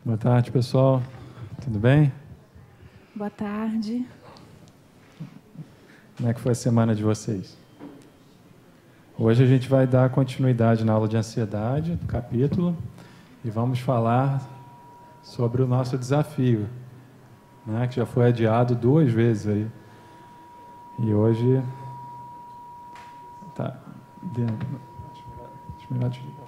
Boa tarde, pessoal. Tudo bem? Boa tarde. Como é que foi a semana de vocês? Hoje a gente vai dar continuidade na aula de ansiedade, do capítulo, e vamos falar sobre o nosso desafio, né, que já foi adiado 2 vezes aí. E hoje... Tá. Acho melhor desligar.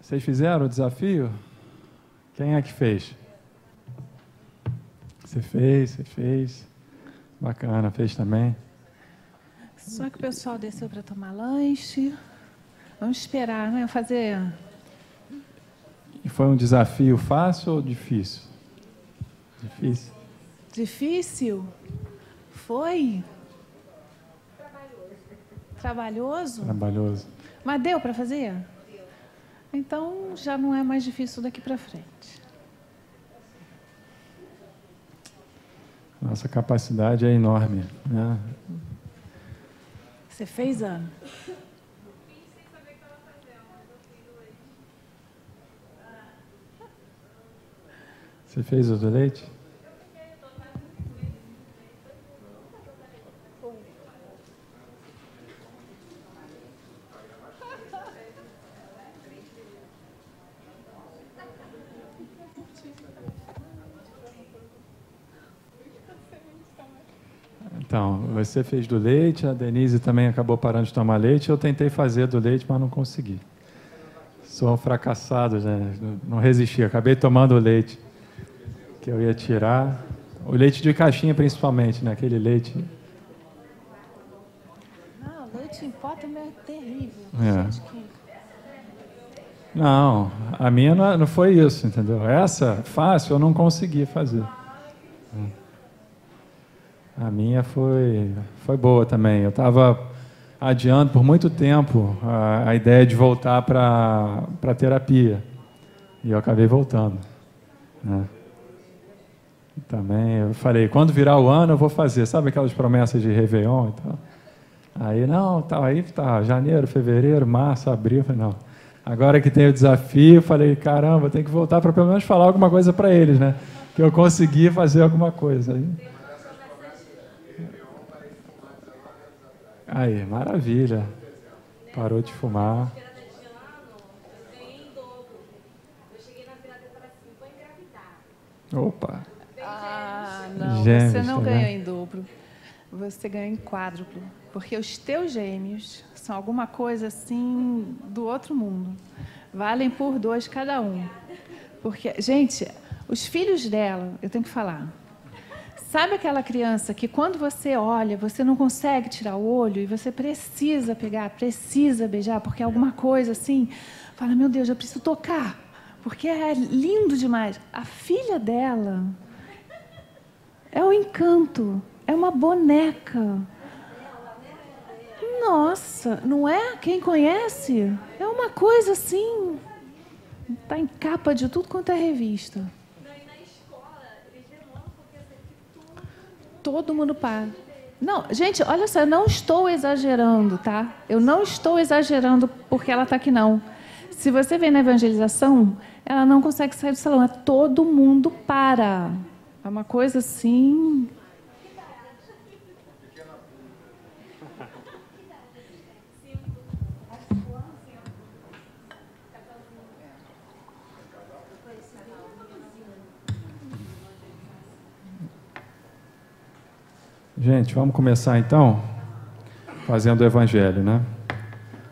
Vocês fizeram o desafio? Quem é que fez? Você fez. Bacana, fez também. Só que o pessoal desceu para tomar lanche. Vamos esperar, né? Fazer... E foi um desafio fácil ou difícil? Difícil. Difícil? Foi? Trabalhoso? Trabalhoso. Mas deu para fazer? Então, já não é mais difícil daqui para frente. Nossa capacidade é enorme, né? Você fez, Ana? Você fez o do leite? Então, você fez do leite, a Denise também acabou parando de tomar leite, eu tentei fazer do leite, mas não consegui. Sou um fracassado, né? Não resisti, acabei tomando o leite que eu ia tirar. O leite de caixinha, principalmente, né? Aquele leite... Não, leite em pó também é terrível. É. Gente, que... Não, a minha não foi isso, entendeu? Essa, fácil, eu não consegui fazer. A minha foi boa também. Eu estava adiando por muito tempo a ideia de voltar para a terapia. E eu acabei voltando, né? Também eu falei, quando virar o ano eu vou fazer. Sabe aquelas promessas de Réveillon e tal? Aí, não, tá, aí tá, janeiro, fevereiro, março, abril. Falei, não. Agora que tem o desafio, falei, caramba, tem que voltar para pelo menos falar alguma coisa para eles, né? Que eu consegui fazer alguma coisa. Aí, maravilha. Parou de fumar. Opa. Ah, não, Gêmeos, você não tá ganhou vendo? em dobro. Você ganhou em quádruplo. Porque os teus gêmeos são alguma coisa assim do outro mundo. Valem por 2 cada um. Porque, gente, os filhos dela, eu tenho que falar. Sabe aquela criança que quando você olha, você não consegue tirar o olho e você precisa pegar, precisa beijar, porque é alguma coisa assim, fala, meu Deus, eu preciso tocar, porque é lindo demais. A filha dela é um encanto, é uma boneca. Nossa, não é? Quem conhece? É uma coisa assim, está em capa de tudo quanto é revista. Todo mundo para. Não, gente, olha só, eu não estou exagerando, tá? Eu não estou exagerando porque ela está aqui, não. Se você vê na evangelização, ela não consegue sair do salão. É todo mundo para. É uma coisa assim... Gente, vamos começar então fazendo o evangelho, né?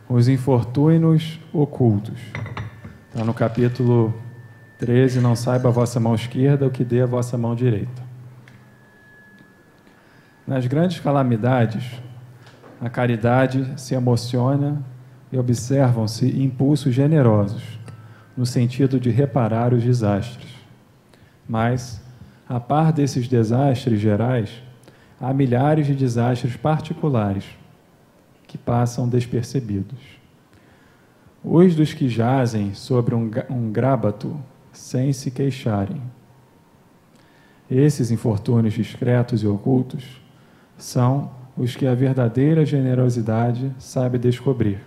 Os infortúnios ocultos. Está no capítulo 13, não saiba a vossa mão esquerda o que dê a vossa mão direita. Nas grandes calamidades, a caridade se emociona e observam-se impulsos generosos, no sentido de reparar os desastres. Mas, a par desses desastres gerais, há milhares de desastres particulares que passam despercebidos. Os dos que jazem sobre um grábato sem se queixarem. Esses infortúnios discretos e ocultos são os que a verdadeira generosidade sabe descobrir,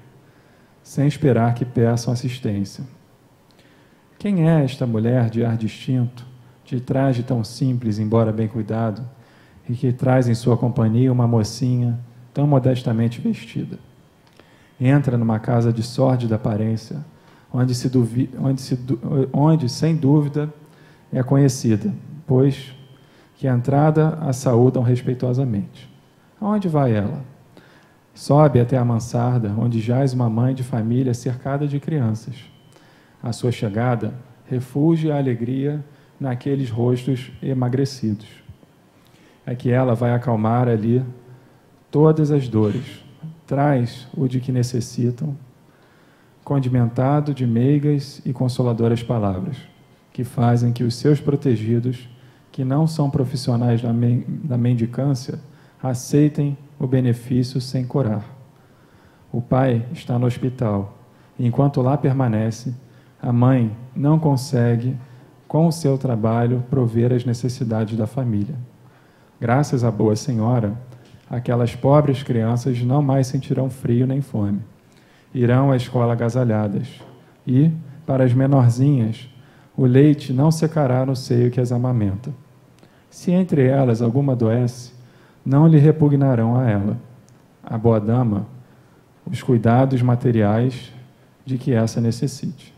sem esperar que peçam assistência. Quem é esta mulher de ar distinto, de traje tão simples, embora bem cuidado, e que traz em sua companhia uma mocinha tão modestamente vestida? Entra numa casa de sórdida aparência, onde sem dúvida é conhecida, pois que a entrada a saúdam respeitosamente. Aonde vai ela? Sobe até a mansarda, onde jaz uma mãe de família cercada de crianças. A sua chegada refugia a alegria naqueles rostos emagrecidos. É que ela vai acalmar ali todas as dores, traz o de que necessitam, condimentado de meigas e consoladoras palavras, que fazem que os seus protegidos, que não são profissionais da mendicância, aceitem o benefício sem corar. O pai está no hospital, e enquanto lá permanece, a mãe não consegue, com o seu trabalho, prover as necessidades da família. Graças à boa senhora, aquelas pobres crianças não mais sentirão frio nem fome. Irão à escola agasalhadas, e, para as menorzinhas, o leite não secará no seio que as amamenta. Se entre elas alguma adoece, não lhe repugnarão a ela, a boa dama, os cuidados materiais de que essa necessite.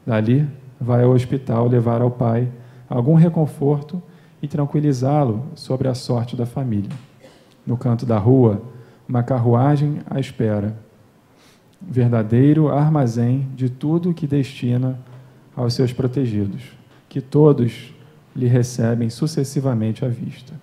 Dali, vai ao hospital levar ao pai algum reconforto e tranquilizá-lo sobre a sorte da família. No canto da rua, uma carruagem à espera, verdadeiro armazém de tudo que destina aos seus protegidos, que todos lhe recebem sucessivamente à vista.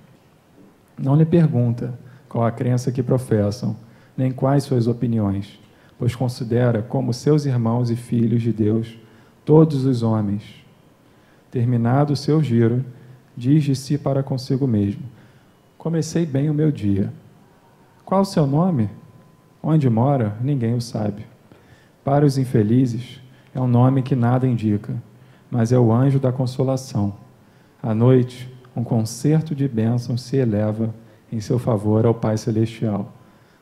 Não lhe pergunta qual a crença que professam, nem quais suas opiniões, pois considera como seus irmãos e filhos de Deus todos os homens. Terminado o seu giro, diz de si para consigo mesmo: comecei bem o meu dia. Qual o seu nome? Onde mora? Ninguém o sabe. Para os infelizes, é um nome que nada indica, mas é o anjo da consolação. À noite, um concerto de bênçãos se eleva em seu favor ao Pai Celestial.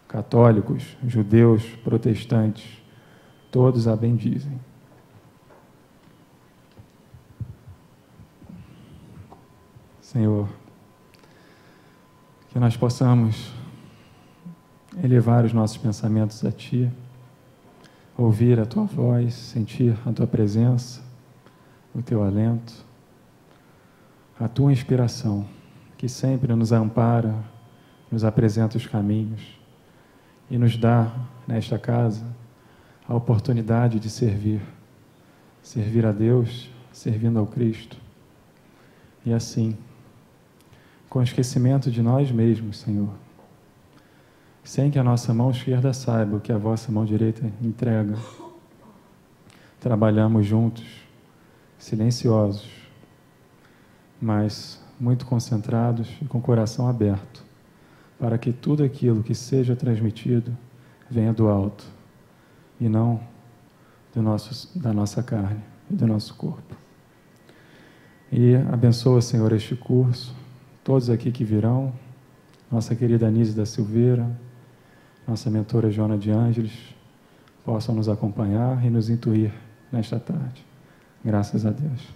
Católicos, judeus, protestantes, todos a bendizem. Senhor, que nós possamos elevar os nossos pensamentos a Ti, ouvir a Tua voz, sentir a Tua presença, o Teu alento, a Tua inspiração, que sempre nos ampara, nos apresenta os caminhos e nos dá, nesta casa, a oportunidade de servir a Deus, servindo ao Cristo. E assim, com esquecimento de nós mesmos, Senhor, sem que a nossa mão esquerda saiba o que a vossa mão direita entrega, trabalhamos juntos, silenciosos, mas muito concentrados e com o coração aberto, para que tudo aquilo que seja transmitido venha do alto e não da nossa carne e do nosso corpo. E abençoa, Senhor, este curso, todos aqui que virão, nossa querida Anísia da Silveira, nossa mentora Joana de Ângeles, possam nos acompanhar e nos intuir nesta tarde. Graças a Deus.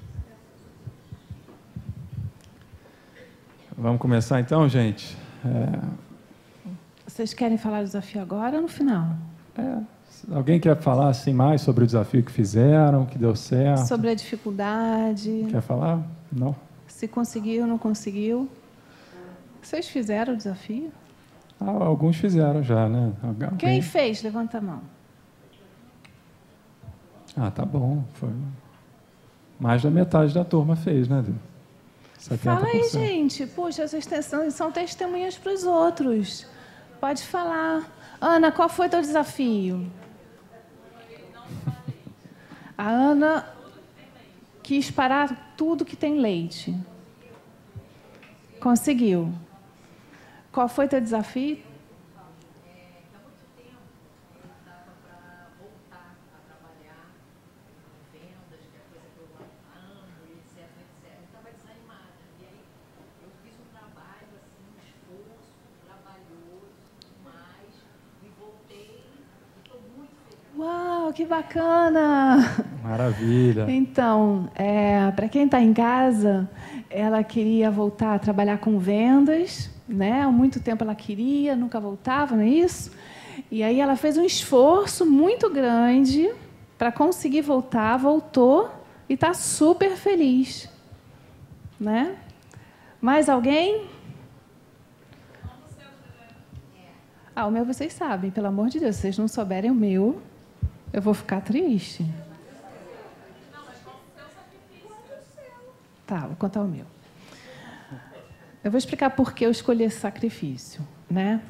Vamos começar então, gente? Vocês querem falar do desafio agora ou no final? Alguém quer falar assim mais sobre o desafio que fizeram, que deu certo? Sobre a dificuldade. Quer falar? Não? Se conseguiu, não conseguiu. Vocês fizeram o desafio? Alguns fizeram já, né? Quem fez? Levanta a mão. Tá bom. Foi. Mais da metade da turma fez, né, Deus? 70%. Fala aí, gente. Puxa, vocês são testemunhas para os outros. Pode falar. Ana, qual foi teu desafio? A Ana quis parar tudo que tem leite. Conseguiu. Qual foi teu desafio? Há muito tempo ela estava para voltar a trabalhar em vendas, que é coisa que eu amo, etc, etc. Estava desanimada. E aí que bacana! Maravilha. Então, para quem está em casa, ela queria voltar a trabalhar com vendas, né? Há muito tempo ela queria, nunca voltava, não é isso? E aí ela fez um esforço muito grande para conseguir voltar, voltou e está super feliz, né? Mais alguém? O meu vocês sabem, pelo amor de Deus. Se vocês não souberem o meu, eu vou ficar triste. Tá, vou contar o meu. Eu vou explicar por que eu escolhi esse sacrifício, né?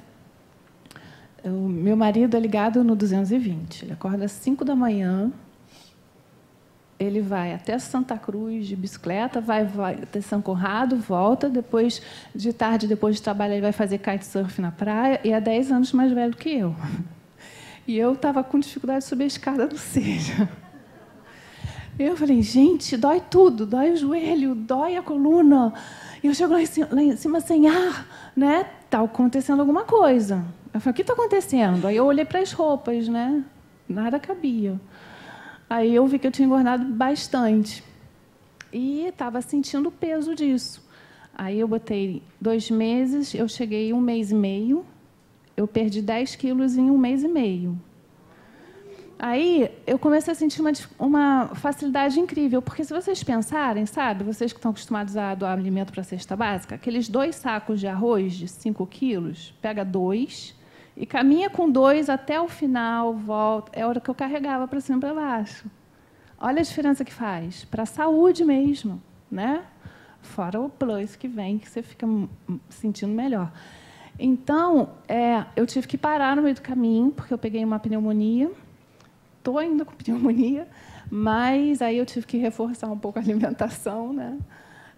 O meu marido é ligado no 220. Ele acorda às 5 da manhã, ele vai até Santa Cruz de bicicleta, vai até São Conrado, volta, depois de tarde, depois de trabalhar, ele vai fazer kitesurf na praia, e é 10 anos mais velho que eu. E eu estava com dificuldade de subir a escada do Seja. Eu falei, gente, dói tudo, dói o joelho, dói a coluna. E eu chego lá em cima sem ar, né? Está acontecendo alguma coisa. Eu falei, o que está acontecendo? Aí eu olhei para as roupas, né? Nada cabia. Aí eu vi que eu tinha engordado bastante. E estava sentindo o peso disso. Aí eu botei 2 meses, eu cheguei 1 mês e meio, eu perdi 10 quilos em 1 mês e meio. Aí eu comecei a sentir uma facilidade incrível, porque se vocês pensarem, sabe, vocês que estão acostumados a doar alimento para a cesta básica, aqueles 2 sacos de arroz de 5 quilos, pega 2 e caminha com 2 até o final, volta. É a hora que eu carregava para cima e para baixo. Olha a diferença que faz, para a saúde mesmo, né? Fora o plus que vem, que você fica sentindo melhor. Então, eu tive que parar no meio do caminho, porque eu peguei uma pneumonia. Estou ainda com pneumonia, mas aí eu tive que reforçar um pouco a alimentação, né?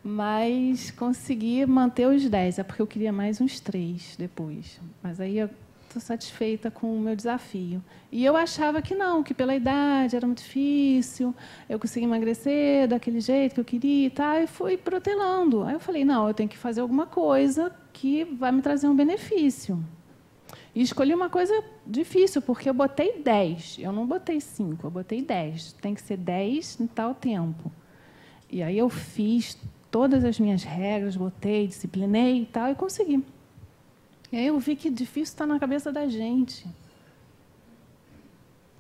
Mas consegui manter os 10, porque eu queria mais uns 3 depois. Mas aí eu estou satisfeita com o meu desafio. E eu achava que não, que pela idade era muito difícil, eu consegui emagrecer daquele jeito que eu queria, tá? E fui protelando. Aí eu falei, não, eu tenho que fazer alguma coisa que vai me trazer um benefício. E escolhi uma coisa difícil, porque eu botei 10. Eu não botei 5, eu botei 10. Tem que ser 10 em tal tempo. E aí eu fiz todas as minhas regras, botei, disciplinei e tal, e consegui. E aí eu vi que difícil está na cabeça da gente.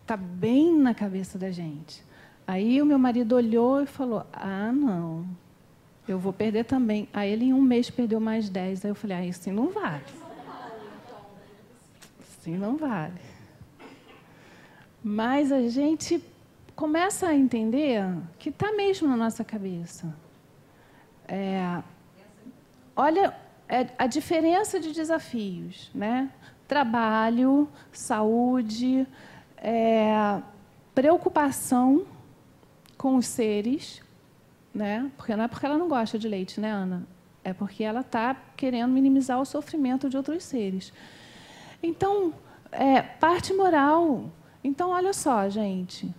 Está bem na cabeça da gente. Aí o meu marido olhou e falou, não, eu vou perder também. Aí ele, em 1 mês, perdeu mais 10. Aí eu falei, isso não vale. Não vale. Mas a gente começa a entender que está mesmo na nossa cabeça. Olha a diferença de desafios, né? Trabalho, saúde, preocupação com os seres, né? Porque não é porque ela não gosta de leite, né, Ana? É porque ela está querendo minimizar o sofrimento de outros seres. Então, parte moral. Então, olha só, gente.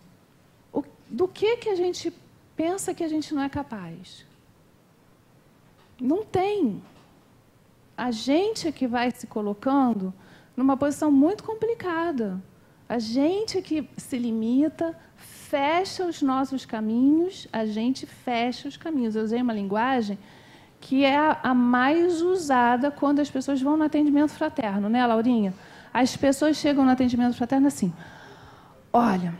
Do que a gente pensa que a gente não é capaz? Não tem. A gente é que vai se colocando numa posição muito complicada. A gente é que se limita, fecha os nossos caminhos, a gente fecha os caminhos. Eu usei uma linguagem que é a mais usada quando as pessoas vão no atendimento fraterno, né, Laurinha? As pessoas chegam no atendimento fraterno assim, olha,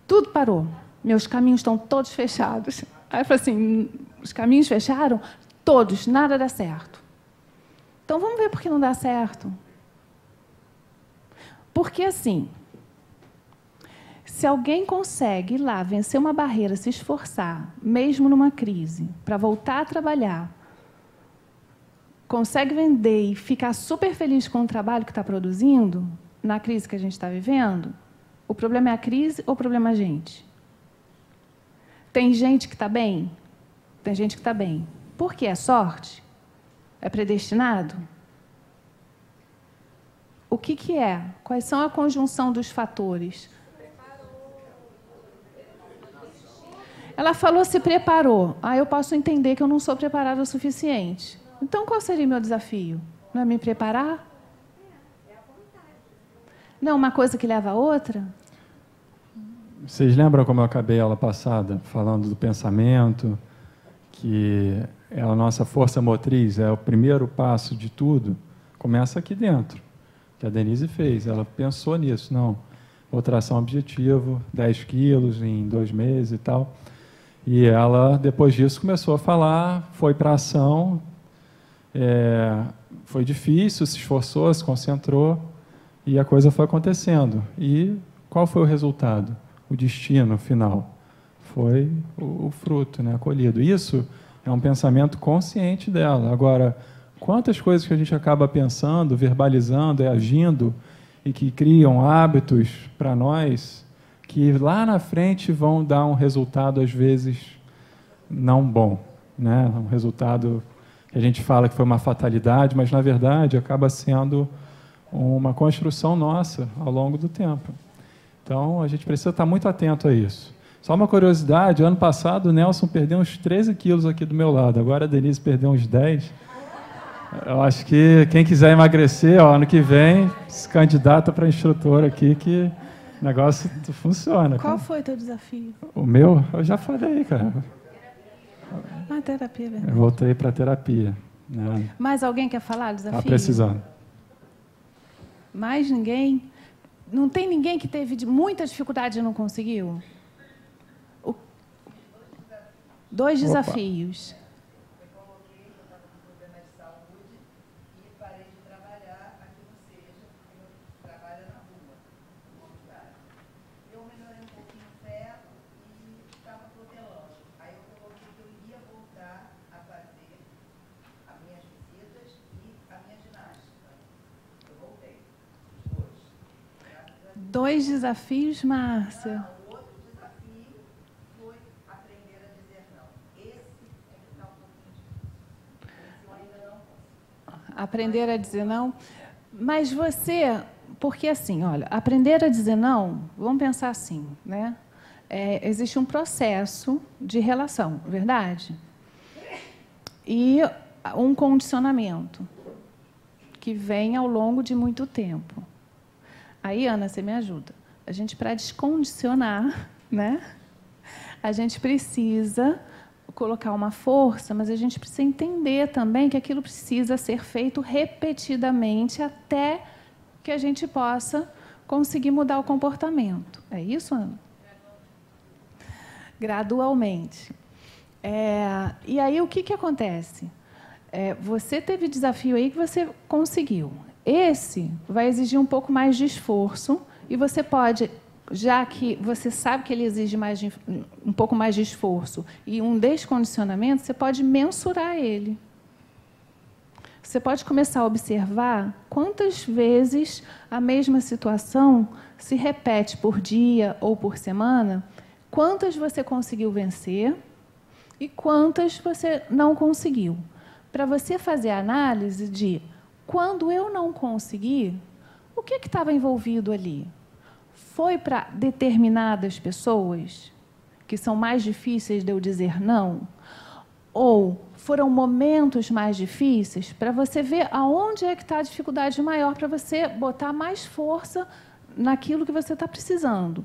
tudo parou, meus caminhos estão todos fechados. Aí eu falo assim, os caminhos fecharam? Todos, nada dá certo. Então, vamos ver por que não dá certo. Porque, assim, se alguém consegue ir lá, vencer uma barreira, se esforçar, mesmo numa crise, para voltar a trabalhar, consegue vender e ficar super feliz com o trabalho que está produzindo, na crise que a gente está vivendo, o problema é a crise ou o problema é a gente? Tem gente que está bem? Tem gente que está bem. Por quê? É sorte? É predestinado? O que é? Quais são a conjunção dos fatores? Ela falou se preparou. Eu posso entender que eu não sou preparada o suficiente. Então, qual seria o meu desafio? Não é me preparar? Não, uma coisa que leva a outra? Vocês lembram como eu acabei a aula passada, falando do pensamento, que é a nossa força motriz, é o primeiro passo de tudo, começa aqui dentro, que a Denise fez. Ela pensou nisso, não, vou traçar um objetivo, 10 quilos em 2 meses e tal. E ela, depois disso, começou a falar, foi para a ação, foi difícil, se esforçou, se concentrou, e a coisa foi acontecendo. E qual foi o resultado? O destino final foi o fruto, né, colhido. Isso é um pensamento consciente dela. Agora, quantas coisas que a gente acaba pensando, verbalizando, agindo, e que criam hábitos para nós, que lá na frente vão dar um resultado, às vezes, não bom, né? Um resultado que a gente fala que foi uma fatalidade, mas, na verdade, acaba sendo uma construção nossa ao longo do tempo. Então, a gente precisa estar muito atento a isso. Só uma curiosidade, ano passado o Nelson perdeu uns 13 quilos aqui do meu lado, agora a Denise perdeu uns 10. Eu acho que quem quiser emagrecer, ó, ano que vem, se candidata para instrutor aqui, que o negócio funciona. Qual cara. foi o teu desafio? O meu? Eu já falei, cara. Ah, terapia, Eu verdade. voltei para a terapia. Né? Mais alguém quer falar do desafio? Tá precisando. Mais ninguém? Não tem ninguém que teve muita dificuldade e não conseguiu? 2 desafios. Eu coloquei, eu estava com problema de saúde e parei de trabalhar aqui no SEJA, porque eu trabalho na rua, no lugar. Eu melhorei um pouquinho o feto e estava protelando. Aí eu coloquei que eu iria voltar a fazer as minhas visitas e a minha ginástica. Eu voltei, os dois. Graças a Deus. 2 desafios, Márcia. O outro desafio foi aprender a dizer não. Esse é que está um pouquinho difícil. Esse eu ainda não consigo. Aprender a dizer não. Mas você, porque assim, olha, aprender a dizer não, vamos pensar assim, né? Existe um processo de relação, verdade? E um condicionamento que vem ao longo de muito tempo. Aí, Ana, você me ajuda. A gente, para descondicionar, né? A gente precisa colocar uma força, mas a gente precisa entender também que aquilo precisa ser feito repetidamente até que a gente possa conseguir mudar o comportamento. É isso, Ana? Gradualmente. E aí, o que acontece? Você teve desafio aí que você conseguiu. Esse vai exigir um pouco mais de esforço e você pode, já que você sabe que ele exige um pouco mais de esforço e um descondicionamento, você pode mensurar ele. Você pode começar a observar quantas vezes a mesma situação se repete por dia ou por semana, quantas você conseguiu vencer e quantas você não conseguiu. Para você fazer a análise de quando eu não consegui, o que estava envolvido ali? Foi para determinadas pessoas que são mais difíceis de eu dizer não? Ou foram momentos mais difíceis para você ver aonde é que está a dificuldade maior para você botar mais força naquilo que você está precisando.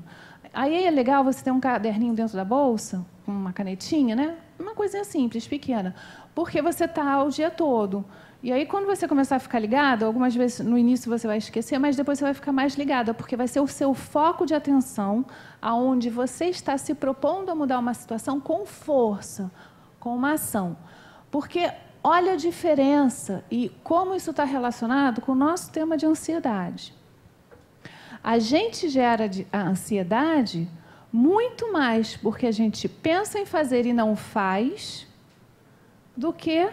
Aí é legal você ter um caderninho dentro da bolsa, com uma canetinha, né? Uma coisinha simples, pequena, porque você está o dia todo. E aí, quando você começar a ficar ligado, algumas vezes no início você vai esquecer, mas depois você vai ficar mais ligada, porque vai ser o seu foco de atenção, aonde você está se propondo a mudar uma situação com força, com uma ação. Porque olha a diferença e como isso está relacionado com o nosso tema de ansiedade. A gente gera a ansiedade muito mais porque a gente pensa em fazer e não faz do que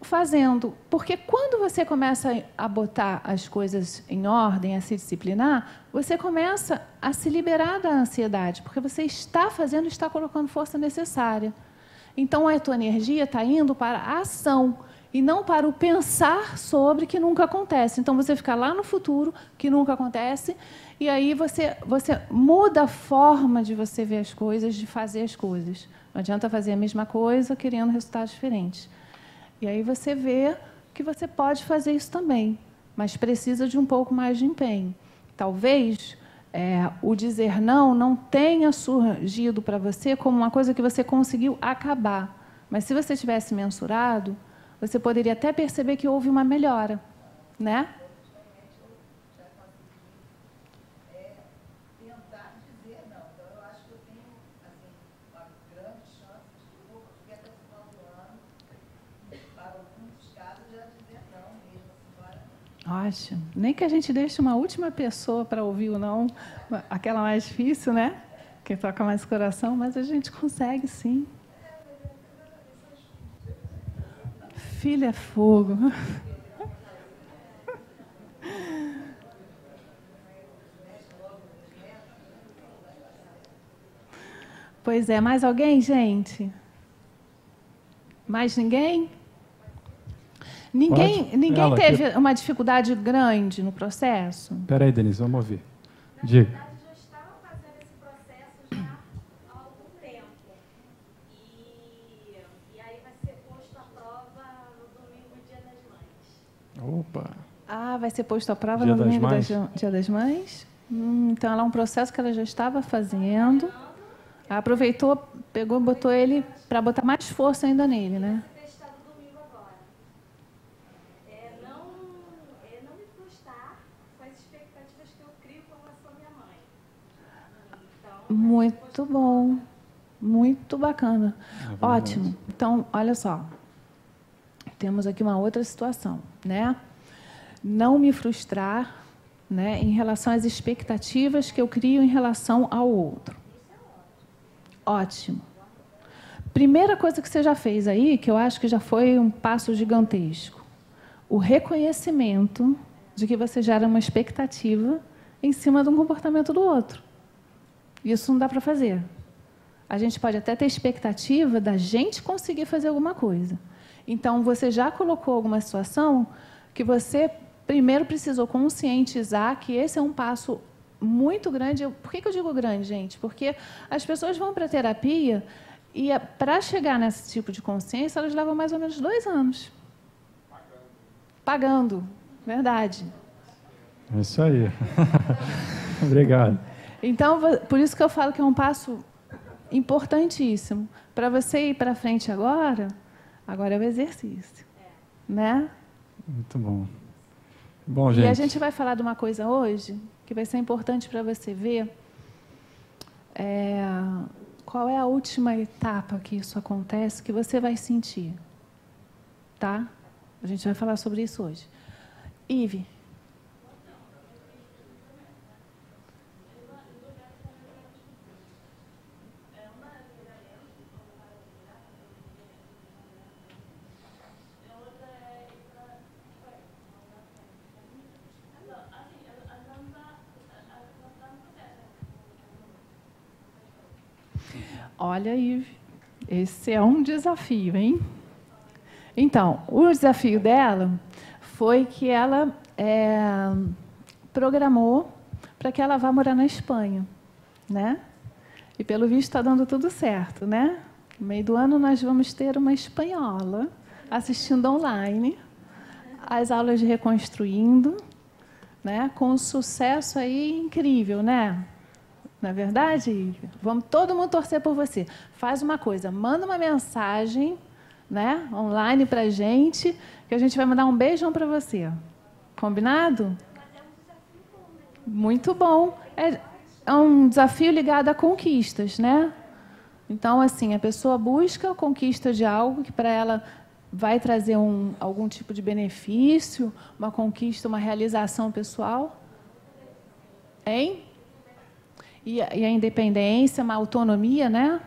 fazendo. Porque quando você começa a botar as coisas em ordem, a se disciplinar, você começa a se liberar da ansiedade, porque você está fazendo e está colocando força necessária. Então, a tua energia está indo para a ação e não para o pensar sobre que nunca acontece. Então, você fica lá no futuro, que nunca acontece, e aí você muda a forma de você ver as coisas, de fazer as coisas. Não adianta fazer a mesma coisa querendo resultados diferentes. E aí você vê que você pode fazer isso também, mas precisa de um pouco mais de empenho. Talvez o dizer não tenha surgido para você como uma coisa que você conseguiu acabar. Mas, se você tivesse mensurado, você poderia até perceber que houve uma melhora, né? Tentar dizer não. Então, eu acho que eu tenho assim, uma grande chance de conseguir até o final do ano, para alguns casos, já dizer não mesmo, assim, agora. Ótimo. Nem que a gente deixe uma última pessoa para ouvir o não, aquela mais difícil, né? Que toca mais o coração, mas a gente consegue, sim. Filho é fogo. Pois é, mais alguém, gente? Mais ninguém? Ninguém teve uma dificuldade grande no processo? Espera aí, Denise, vamos ouvir. Diga. Na verdade, já estava fazendo esse processo já há algum tempo. E aí vai ser posto à prova no domingo, Dia das Mães. Opa! Ah, vai ser posto à prova Dia no das domingo Mães? Dia das Mães? Então, ela é um processo que ela já estava fazendo. Aproveitou, pegou, botou ele para botar mais força ainda nele, né? Testado domingo agora. Não me frustrar com as expectativas que eu crio com relação à minha mãe. Então, Muito bom. Muito bacana. Ótimo. Então, olha só. Temos aqui uma outra situação, né? Não me frustrar, né, em relação às expectativas que eu crio em relação ao outro. Ótimo. Primeira coisa que você já fez aí, que eu acho que já foi um passo gigantesco, o reconhecimento de que você gera uma expectativa em cima de um comportamento do outro. Isso não dá para fazer. A gente pode até ter expectativa da gente conseguir fazer alguma coisa. Então, você já colocou alguma situação que você primeiro precisou conscientizar que esse é um passo muito grande. Por que eu digo grande, gente? Porque as pessoas vão para a terapia e, para chegar nesse tipo de consciência, elas levam mais ou menos 2 anos. Pagando. Verdade. É isso aí. Obrigado. Então, por isso que eu falo que é um passo importantíssimo. Para você ir para frente agora é o exercício. Né? Muito bom. Bom, gente. E a gente vai falar de uma coisa hoje que vai ser importante para você ver qual é a última etapa que isso acontece, que você vai sentir. Tá? A gente vai falar sobre isso hoje. Ive. Olha, Ive, esse é um desafio, hein? Então, o desafio dela foi que ela programou para que ela vá morar na Espanha, né? E, pelo visto, está dando tudo certo, né? No meio do ano, nós vamos ter uma espanhola assistindo online as aulas de Reconstruindo, né? Com um sucesso aí incrível, né? Não é verdade, Ive? Vamos todo mundo torcer por você. Faz uma coisa, manda uma mensagem, né, online para a gente, que a gente vai mandar um beijão para você. Combinado? Muito bom. É um desafio ligado a conquistas, né? Então, assim, a pessoa busca a conquista de algo que para ela vai trazer algum tipo de benefício, uma conquista, uma realização pessoal. Hein? E a independência, uma autonomia, né?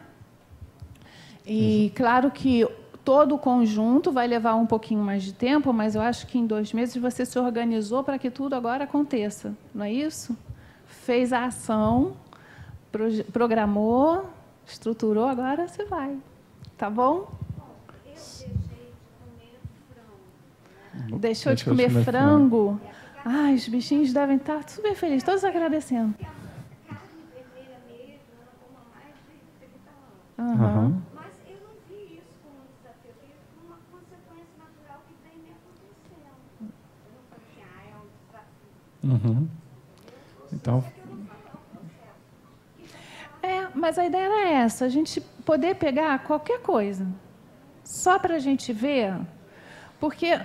E, claro que todo o conjunto vai levar um pouquinho mais de tempo, mas eu acho que em 2 meses você se organizou para que tudo agora aconteça, não é isso? Fez a ação, programou, estruturou, agora você vai. Tá bom? eu deixei de comer frango. Deixou de comer frango? Ai, os bichinhos devem estar super felizes, todos agradecendo. Carne vermelha mesmo, ela toma mais de 30 anos. Aham. Mas eu não vi isso como um desafio, eu vi como uma consequência natural que vem me acontecendo. Eu não falei assim, é um desafio. Uhum. Então, Eu não falo, Mas a ideia era essa, a gente poder pegar qualquer coisa, só para a gente ver, porque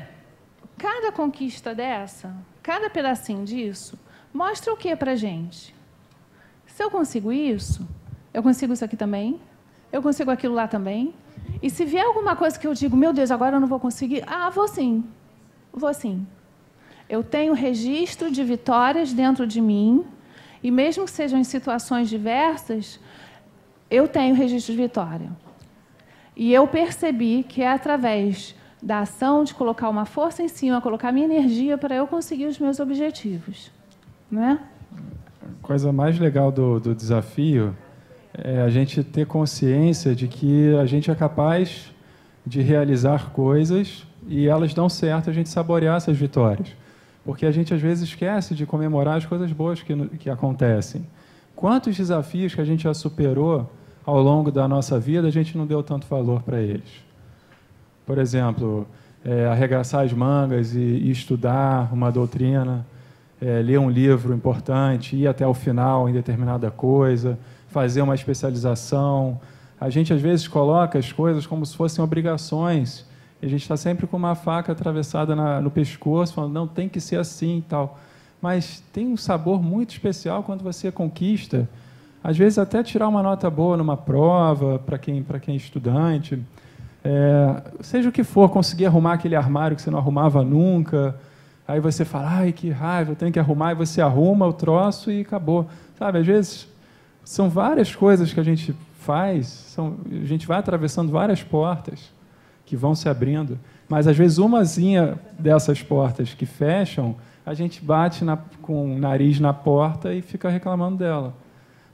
cada conquista dessa, cada pedacinho disso, mostra o que para a gente? Se eu consigo isso, eu consigo isso aqui também, eu consigo aquilo lá também, e se vier alguma coisa que eu digo, meu Deus, agora eu não vou conseguir, vou sim, vou sim. Eu tenho registro de vitórias dentro de mim, e mesmo que sejam em situações diversas, eu tenho registro de vitória. E eu percebi que é através da ação de colocar uma força em cima, colocar minha energia para eu conseguir os meus objetivos. Não é? A coisa mais legal do desafio é a gente ter consciência de que a gente é capaz de realizar coisas e elas dão certo, a gente saborear essas vitórias. Porque a gente, às vezes, esquece de comemorar as coisas boas que acontecem. Quantos desafios que a gente já superou ao longo da nossa vida, a gente não deu tanto valor para eles? Por exemplo, arregaçar as mangas e estudar uma doutrina, ler um livro importante, ir até o final em determinada coisa, fazer uma especialização. A gente, às vezes, coloca as coisas como se fossem obrigações. E a gente está sempre com uma faca atravessada no pescoço, falando, não, tem que ser assim e tal. Mas tem um sabor muito especial quando você conquista, às vezes até tirar uma nota boa numa prova, para quem é estudante, seja o que for, conseguir arrumar aquele armário que você não arrumava nunca, aí você fala, ai, que raiva, eu tenho que arrumar, e você arruma o troço e acabou. Sabe, às vezes, são várias coisas que a gente faz, a gente vai atravessando várias portas que vão se abrindo, mas, às vezes, umazinha dessas portas que fecham, a gente bate com o nariz na porta e fica reclamando dela.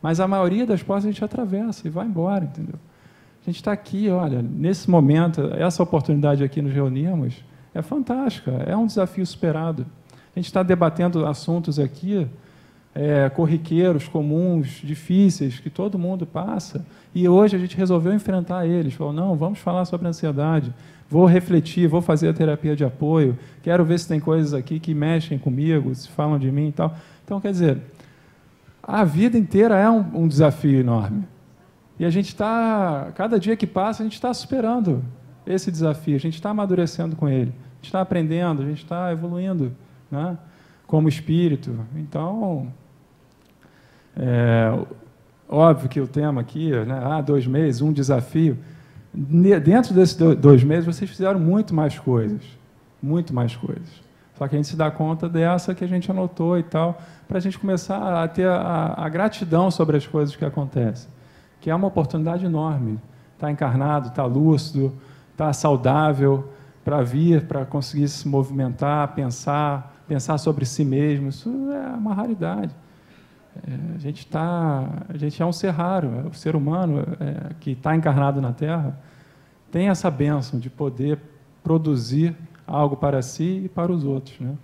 Mas a maioria das portas a gente atravessa e vai embora, entendeu? A gente está aqui, olha, nesse momento, essa oportunidade aqui nos reunirmos é fantástica, é um desafio superado. A gente está debatendo assuntos aqui, corriqueiros, comuns, difíceis, que todo mundo passa, e hoje a gente resolveu enfrentar eles. Falou, não, vamos falar sobre ansiedade, vou refletir, vou fazer a terapia de apoio, quero ver se tem coisas aqui que mexem comigo, se falam de mim e tal. Então, quer dizer, a vida inteira é um desafio enorme. E a gente está, cada dia que passa, a gente está superando esse desafio, a gente está amadurecendo com ele, a gente está aprendendo, a gente está evoluindo, né, como espírito. Então, óbvio que o tema aqui, né, 2 meses, um desafio. Dentro desses 2 meses, vocês fizeram muito mais coisas. Muito mais coisas. Só que a gente se dá conta dessa que a gente anotou e tal, para a gente começar a ter a gratidão sobre as coisas que acontecem. Que é uma oportunidade enorme. Estar encarnado, estar lúcido, estar saudável, para vir, para conseguir se movimentar, pensar sobre si mesmo. Isso é uma raridade. A gente é um ser raro. O ser humano que está encarnado na Terra tem essa bênção de poder produzir algo para si e para os outros, né?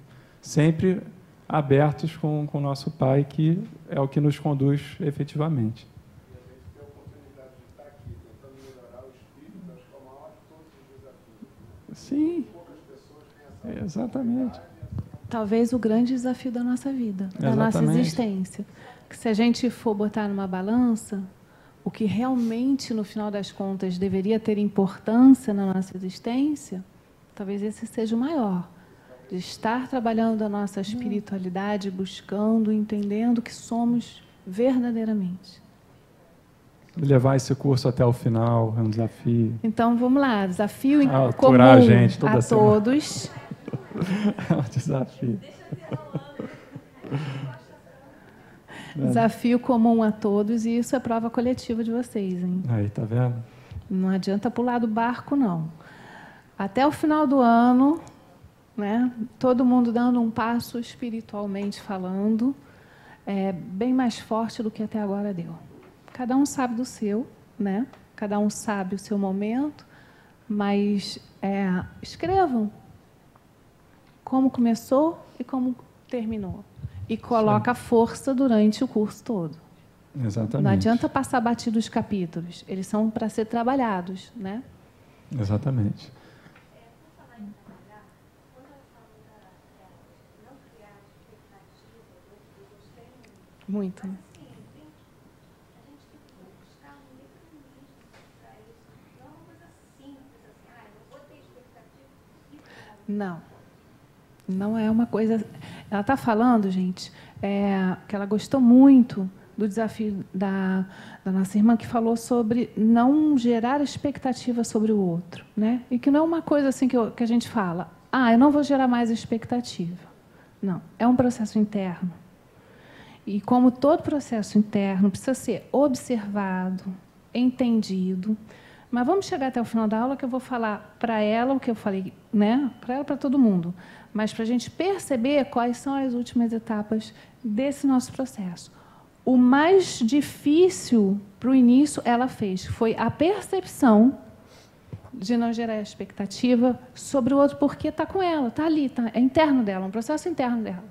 Sempre abertos com o nosso Pai, que é o que nos conduz efetivamente. E a gente tem a oportunidade de estar aqui tentando melhorar o espírito, acho que é o maior de todos os desafios, né? Sim, Poucas pessoas têm essa exatamente. Talvez o grande desafio da nossa vida, da nossa existência. Que se a gente for botar numa balança, o que realmente, no final das contas, deveria ter importância na nossa existência, talvez esse seja o maior. De estar trabalhando a nossa espiritualidade, buscando, entendendo que somos verdadeiramente. Levar esse curso até o final é um desafio. Então, vamos lá. Desafio em comum Aturar a gente toda a semana. todos. É um desafio. Desafio comum a todos, e isso é prova coletiva de vocês, hein? Aí, tá vendo? Não adianta pular do barco, não. Até o final do ano, né, todo mundo dando um passo espiritualmente falando, bem mais forte do que até agora deu. Cada um sabe do seu, né? Cada um sabe o seu momento, mas escrevam como começou e como terminou. E coloca força durante o curso todo. Exatamente. Não adianta passar batido os capítulos. Eles são para ser trabalhados, né? Exatamente. Muito. Não. Não é uma coisa... Ela está falando, gente, que ela gostou muito do desafio da nossa irmã, que falou sobre não gerar expectativa sobre o outro, né? E que não é uma coisa assim que a gente fala, eu não vou gerar mais expectativa. Não, é um processo interno. E como todo processo interno precisa ser observado, entendido. Mas vamos chegar até o final da aula, que eu vou falar para ela o que eu falei, né? Para ela, para todo mundo. Mas para a gente perceber quais são as últimas etapas desse nosso processo. O mais difícil para o início ela fez foi a percepção de não gerar expectativa sobre o outro, porque está com ela, está ali, é interno dela, um processo interno dela.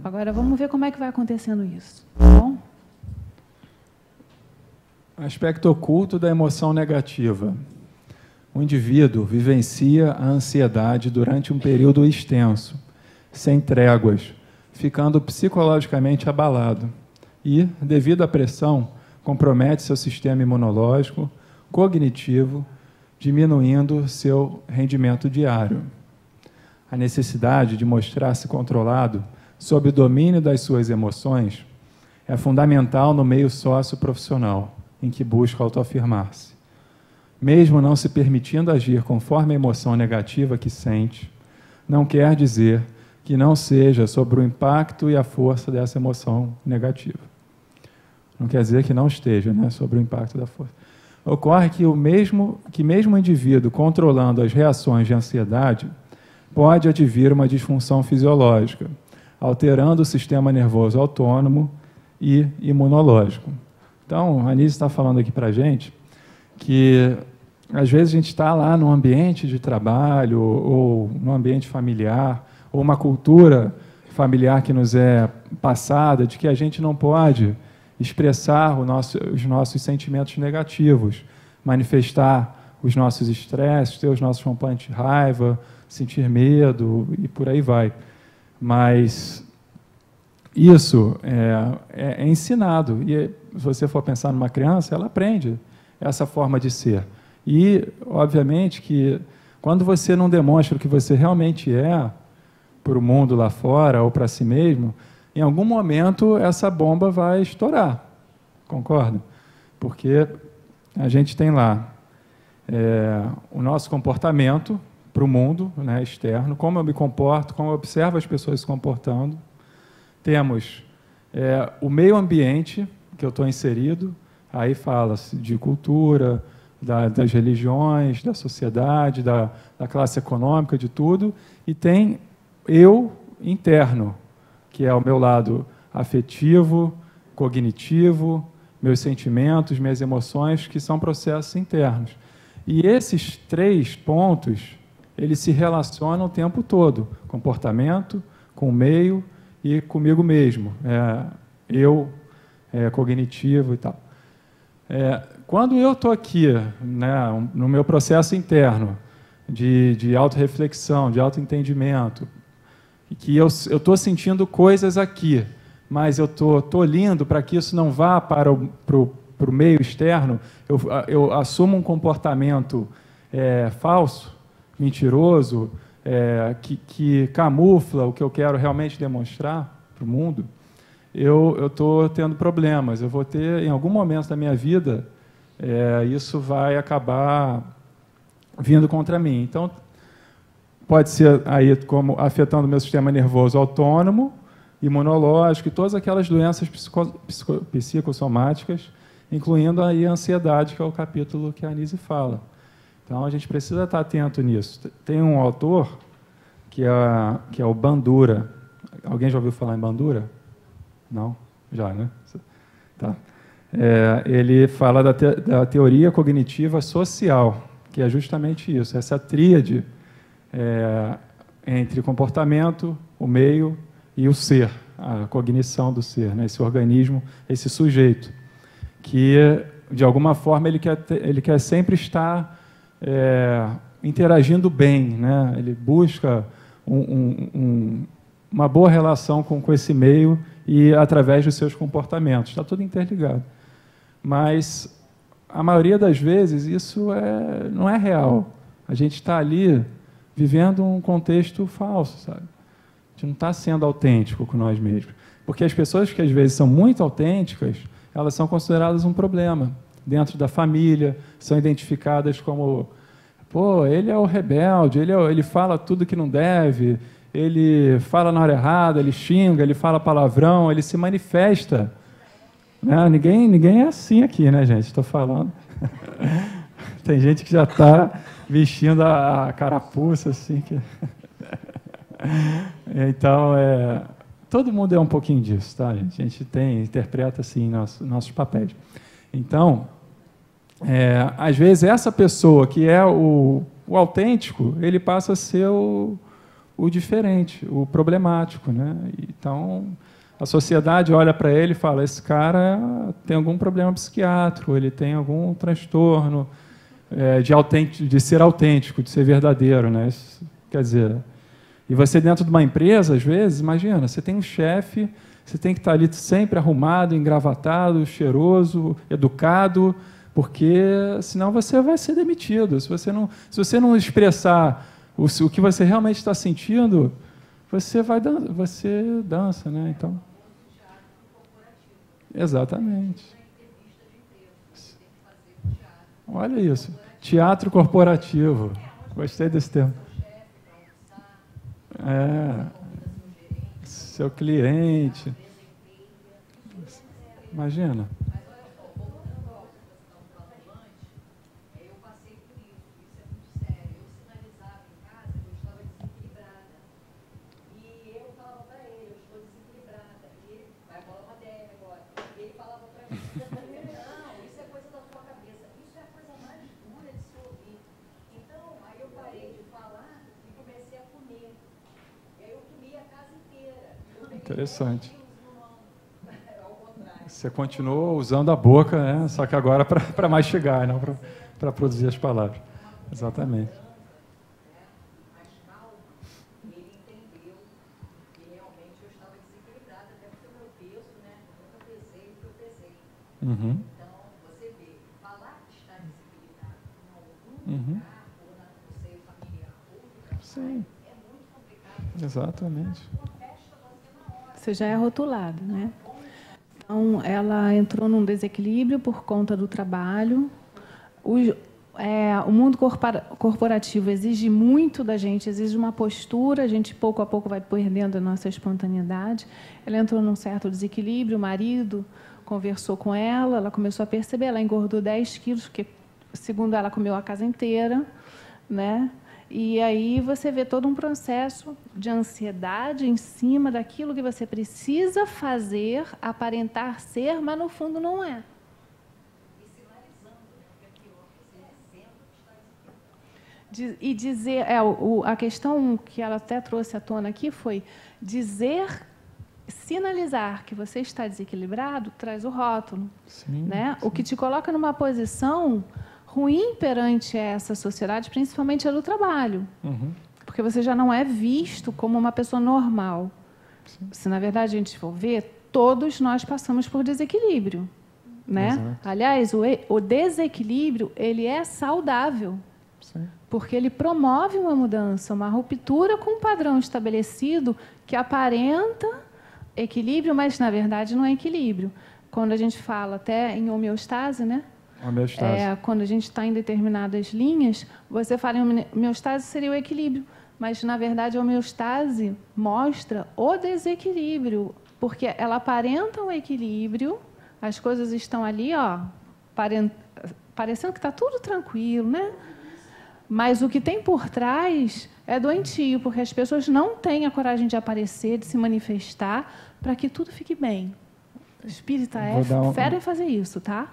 Agora vamos ver como é que vai acontecendo isso. Tá bom? Aspecto oculto da emoção negativa. O indivíduo vivencia a ansiedade durante um período extenso, sem tréguas, ficando psicologicamente abalado e, devido à pressão, compromete seu sistema imunológico, cognitivo, diminuindo seu rendimento diário. A necessidade de mostrar-se controlado sob o domínio das suas emoções é fundamental no meio socioprofissional, em que busca autoafirmar-se. Mesmo não se permitindo agir conforme a emoção negativa que sente, não quer dizer que não seja sobre o impacto e a força dessa emoção negativa. Não quer dizer que não esteja, né, sobre o impacto da força. Ocorre que mesmo o indivíduo controlando as reações de ansiedade pode advir uma disfunção fisiológica, alterando o sistema nervoso autônomo e imunológico. Então, a Anísia está falando aqui para a gente que, às vezes, a gente está lá no ambiente de trabalho ou no ambiente familiar, ou uma cultura familiar que nos é passada, de que a gente não pode expressar os nossos sentimentos negativos, manifestar os nossos estresses, ter os nossos rompantes de raiva, sentir medo e por aí vai. Mas isso é ensinado. E se você for pensar numa criança, ela aprende essa forma de ser. E, obviamente, que quando você não demonstra o que você realmente é para o mundo lá fora ou para si mesmo, em algum momento essa bomba vai estourar. Concorda? Porque a gente tem lá o nosso comportamento para o mundo, né, externo, como eu me comporto, como eu observo as pessoas se comportando. Temos o meio ambiente que eu estou inserido, aí fala-se de cultura, das religiões, da sociedade, da classe econômica, de tudo, e tem eu interno, que é o meu lado afetivo, cognitivo, meus sentimentos, minhas emoções, que são processos internos. E esses 3 pontos, eles se relacionam o tempo todo, comportamento, com o meio e comigo mesmo, eu, cognitivo e tal. Quando eu estou aqui, né, no meu processo interno de autorreflexão, de autoentendimento, que eu estou sentindo coisas aqui, mas eu estou tolhindo para que isso não vá para o meio externo, eu assumo um comportamento falso, mentiroso, que camufla o que eu quero realmente demonstrar para o mundo, eu estou tendo problemas. Eu vou ter, em algum momento da minha vida, isso vai acabar vindo contra mim. Então, pode ser aí como afetando o meu sistema nervoso autônomo, imunológico e todas aquelas doenças psicossomáticas, incluindo aí a ansiedade, que é o capítulo que a Anísia fala. Então, a gente precisa estar atento nisso. Tem um autor que é o Bandura. Alguém já ouviu falar em Bandura? Não? Já, né? Tá. Ele fala da teoria cognitiva social, que é justamente isso, essa tríade entre comportamento, o meio e o ser, a cognição do ser, né? Esse organismo, esse sujeito, que, de alguma forma, ele quer sempre estar interagindo bem, né? Ele busca uma boa relação com esse meio e através dos seus comportamentos. Está tudo interligado. Mas, a maioria das vezes, isso não é real. A gente está ali vivendo um contexto falso, sabe? A gente não está sendo autêntico com nós mesmos. Porque as pessoas que às vezes são muito autênticas, elas são consideradas um problema dentro da família, são identificadas como, pô, ele é o rebelde, ele fala tudo que não deve, ele fala na hora errada, ele xinga, ele fala palavrão, ele se manifesta. Né? Ninguém é assim aqui, né, gente? Estou falando. Tem gente que já está vestindo a carapuça, assim. Que... Então, todo mundo é um pouquinho disso, tá, gente? A gente interpreta, assim, nossos papéis. Então, às vezes, essa pessoa que é o autêntico, ele passa a ser o diferente, o problemático, né? Então, a sociedade olha para ele e fala, esse cara tem algum problema psiquiátrico, ele tem algum transtorno de ser autêntico, de ser verdadeiro, né? Isso, quer dizer, e você dentro de uma empresa, às vezes, imagina, você tem um chefe, você tem que estar ali sempre arrumado, engravatado, cheiroso, educado, porque senão você vai ser demitido. Se você não expressar o que você realmente está sentindo, você dança, né? Então, exatamente. Olha isso, teatro corporativo. Gostei desse termo. Seu cliente. Imagina. Interessante. Você continuou usando a boca, né? Só que agora para mastigar, não para produzir as palavras. Exatamente. Mais calmo, ele entendeu que realmente eu estava desequilibrada, até porque o meu peso, né? Eu nunca pesei o que eu pesei. Uhum. Então, você vê, falar que está desequilibrado em algum lugar, ou no seio familiar, ou no trabalho, Sim. é muito complicado. Exatamente. Você já é rotulado, né? Então, ela entrou num desequilíbrio por conta do trabalho. O mundo corporativo exige muito da gente, exige uma postura, a gente pouco a pouco vai perdendo a nossa espontaneidade. Ela entrou num certo desequilíbrio, o marido conversou com ela começou a perceber, ela engordou 10 quilos, porque, segundo ela, comeu a casa inteira, né? E aí você vê todo um processo de ansiedade em cima daquilo que você precisa fazer, aparentar ser, mas no fundo não é. E dizer, a questão que ela até trouxe à tona aqui foi sinalizar que você está desequilibrado, traz o rótulo. Sim, né? sim. O que te coloca numa posição ruim perante essa sociedade, principalmente a do trabalho. Uhum. Porque você já não é visto como uma pessoa normal. Sim. Se, na verdade, a gente for ver, todos nós passamos por desequilíbrio. Né? Exato. Aliás, o desequilíbrio ele é saudável. Sim. Porque ele promove uma mudança, uma ruptura com um padrão estabelecido que aparenta equilíbrio, mas, na verdade, não é equilíbrio. Quando a gente fala até em homeostase, né? Homeostase. Quando a gente está em determinadas linhas, você fala em homeostase seria o equilíbrio, mas, na verdade, a homeostase mostra o desequilíbrio, porque ela aparenta um equilíbrio, as coisas estão ali, ó, parecendo que está tudo tranquilo, né? Mas o que tem por trás é doentio, porque as pessoas não têm a coragem de aparecer, de se manifestar, para que tudo fique bem. O espírita fera em fazer isso, tá?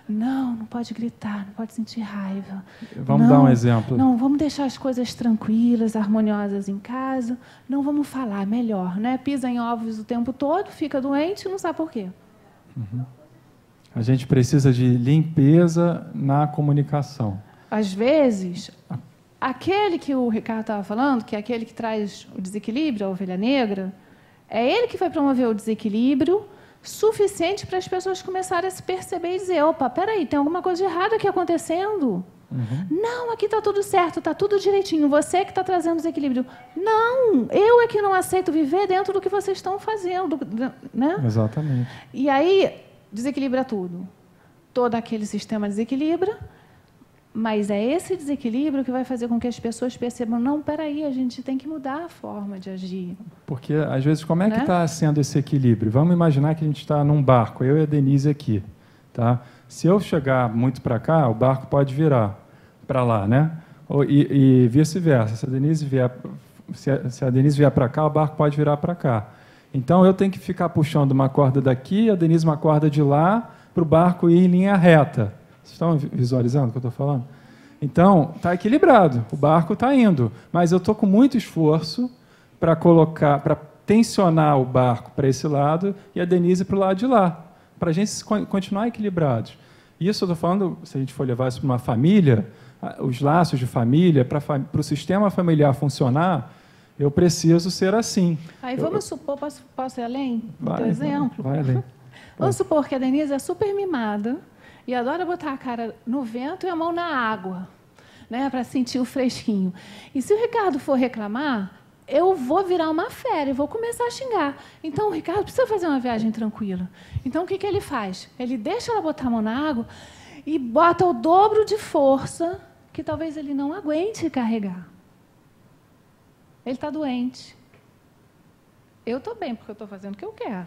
Não pode gritar, não pode sentir raiva. Vamos dar um exemplo. Não, vamos deixar as coisas tranquilas, harmoniosas em casa. Não vamos falar, melhor, né? Pisa em ovos o tempo todo, fica doente, não sabe por quê. Uhum. A gente precisa de limpeza na comunicação. Às vezes, aquele que o Ricardo estava falando, que é aquele que traz o desequilíbrio, a ovelha negra, é ele que vai promover o desequilíbrio suficiente para as pessoas começarem a se perceber e dizer, opa, peraí, tem alguma coisa de errado aqui acontecendo. Não, aqui está tudo certo, está tudo direitinho. Você que está trazendo desequilíbrio. Não, eu é que não aceito viver dentro do que vocês estão fazendo. Né? Exatamente. E aí, desequilibra tudo. Todo aquele sistema desequilibra, mas é esse desequilíbrio que vai fazer com que as pessoas percebam, não, peraí, a gente tem que mudar a forma de agir. Porque, às vezes, como é que Né? está sendo esse equilíbrio? Vamos imaginar que a gente está num barco, eu e a Denise aqui. Tá? Se eu chegar muito para cá, o barco pode virar para lá, né? E vice-versa. Se a Denise vier para cá, o barco pode virar para cá. Então, eu tenho que ficar puxando uma corda daqui, a Denise uma corda de lá, para o barco ir em linha reta. Vocês estão visualizando o que eu estou falando? Então, está equilibrado, o barco está indo, mas eu estou com muito esforço para tensionar o barco para esse lado e a Denise para o lado de lá, para a gente continuar equilibrados. Isso eu estou falando, se a gente for levar isso para uma família, os laços de família, para o sistema familiar funcionar, eu preciso ser assim. Aí vamos supor, posso ir além do teu exemplo? Vai além. Vamos supor que a Denise é super mimada e adora botar a cara no vento e a mão na água, né, para sentir o fresquinho. E se o Ricardo for reclamar, eu vou virar uma fera e vou começar a xingar. Então, o Ricardo precisa fazer uma viagem tranquila. Então, o que ele faz? Ele deixa ela botar a mão na água e bota o dobro de força que talvez ele não aguente carregar. Ele está doente. Eu estou bem, porque eu estou fazendo o que eu quero.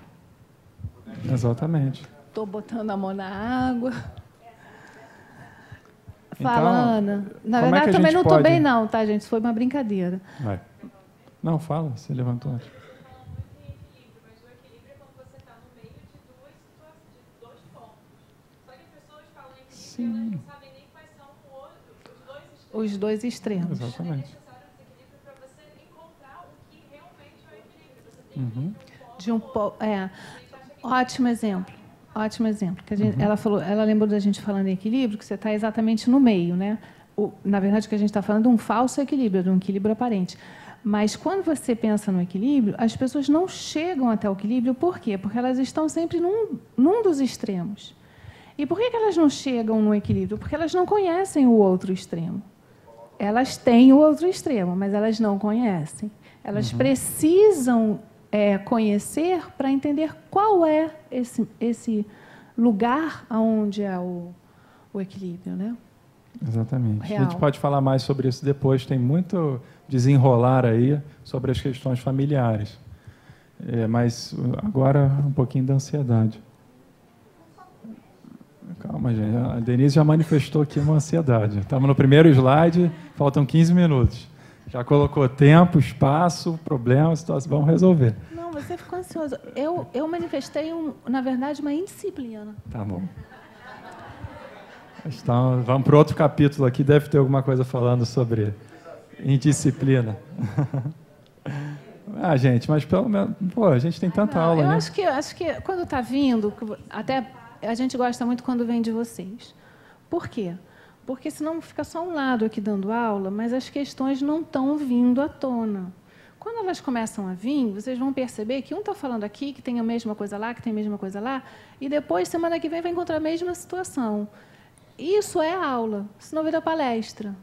Exatamente. Estou botando a mão na água. Então, Fala, Ana. Na como é verdade, que a também gente não estou pode- bem, não, tá, gente? Isso foi uma brincadeira. Vai. Não, fala, você levantou antes. Mas o equilíbrio é quando você está no meio de dois pontos. Só que as pessoas falam em equilíbrio e elas não sabem nem quais são Os dois extremos. Exatamente. É necessário o desequilíbrio para você encontrar o que realmente é o equilíbrio. Você tem que Ótimo exemplo. Ótimo exemplo. Que ela lembrou da gente falando em equilíbrio, que você está exatamente no meio, né? Na verdade, o que a gente está falando é um falso equilíbrio, de um equilíbrio aparente. Mas quando você pensa no equilíbrio, as pessoas não chegam até o equilíbrio, por quê? Porque elas estão sempre num dos extremos. E por que elas não chegam no equilíbrio? Porque elas não conhecem o outro extremo. Elas têm o outro extremo, mas elas não conhecem. Elas precisam conhecer para entender qual é esse lugar onde é o equilíbrio, né? Exatamente. Real. A gente pode falar mais sobre isso depois, tem muito desenrolar aí sobre as questões familiares. Mas agora um pouquinho da ansiedade. Calma, gente. A Denise já manifestou aqui uma ansiedade. Estamos no primeiro slide, faltam 15 minutos. Já colocou tempo, espaço, problema, situação, vamos resolver. Não, você ficou ansioso. Eu manifestei, na verdade, uma indisciplina. Tá bom. Então, vamos para outro capítulo aqui, deve ter alguma coisa falando sobre indisciplina. Gente, mas pelo menos, a gente tem tanta aula, eu né? acho que quando está vindo, até a gente gosta muito quando vem de vocês. Por quê? Porque senão fica só um lado aqui dando aula, mas as questões não estão vindo à tona. Quando elas começam a vir, vocês vão perceber que um está falando aqui, que tem a mesma coisa lá, que tem a mesma coisa lá, e depois, semana que vem, vai encontrar a mesma situação. Isso é aula, senão vira palestra.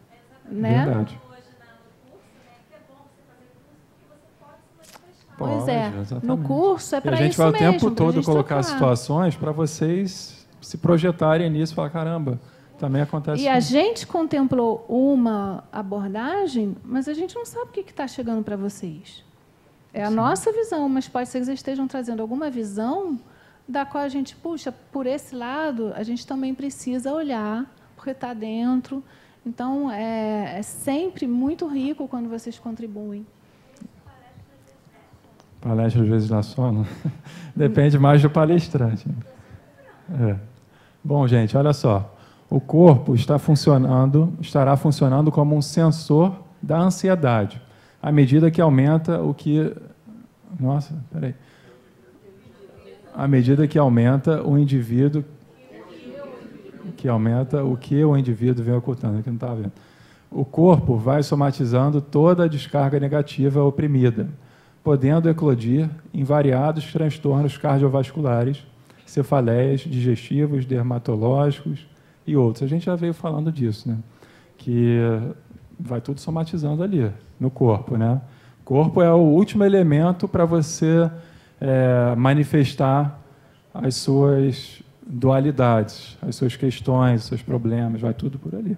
Né? Verdade. Pois é, exatamente. no curso é E para a gente isso vai o mesmo, tempo pra todo gente colocar trocar. situações para vocês se projetarem nisso e falar, caramba, também acontece E a isso. gente contemplou uma abordagem, mas a gente não sabe o que está chegando para vocês. É a nossa visão, mas pode ser que vocês estejam trazendo alguma visão da qual a gente, puxa, por esse lado, a gente também precisa olhar, porque está dentro. Então, é sempre muito rico quando vocês contribuem. Palestra às vezes dá sono. Depende mais do palestrante. Bom, gente, olha só. O corpo estará funcionando como um sensor da ansiedade, à medida que aumenta o que... Nossa, peraí. À medida que aumenta o indivíduo... Que aumenta o que o indivíduo vem ocultando, que não estava vendo. O corpo vai somatizando toda a descarga negativa oprimida, podendo eclodir em variados transtornos cardiovasculares, cefaleias, digestivos, dermatológicos e outros. A gente já veio falando disso, né? que vai tudo somatizando ali, no corpo, né? O corpo é o último elemento para você manifestar as suas dualidades, as suas questões, os seus problemas, vai tudo por ali.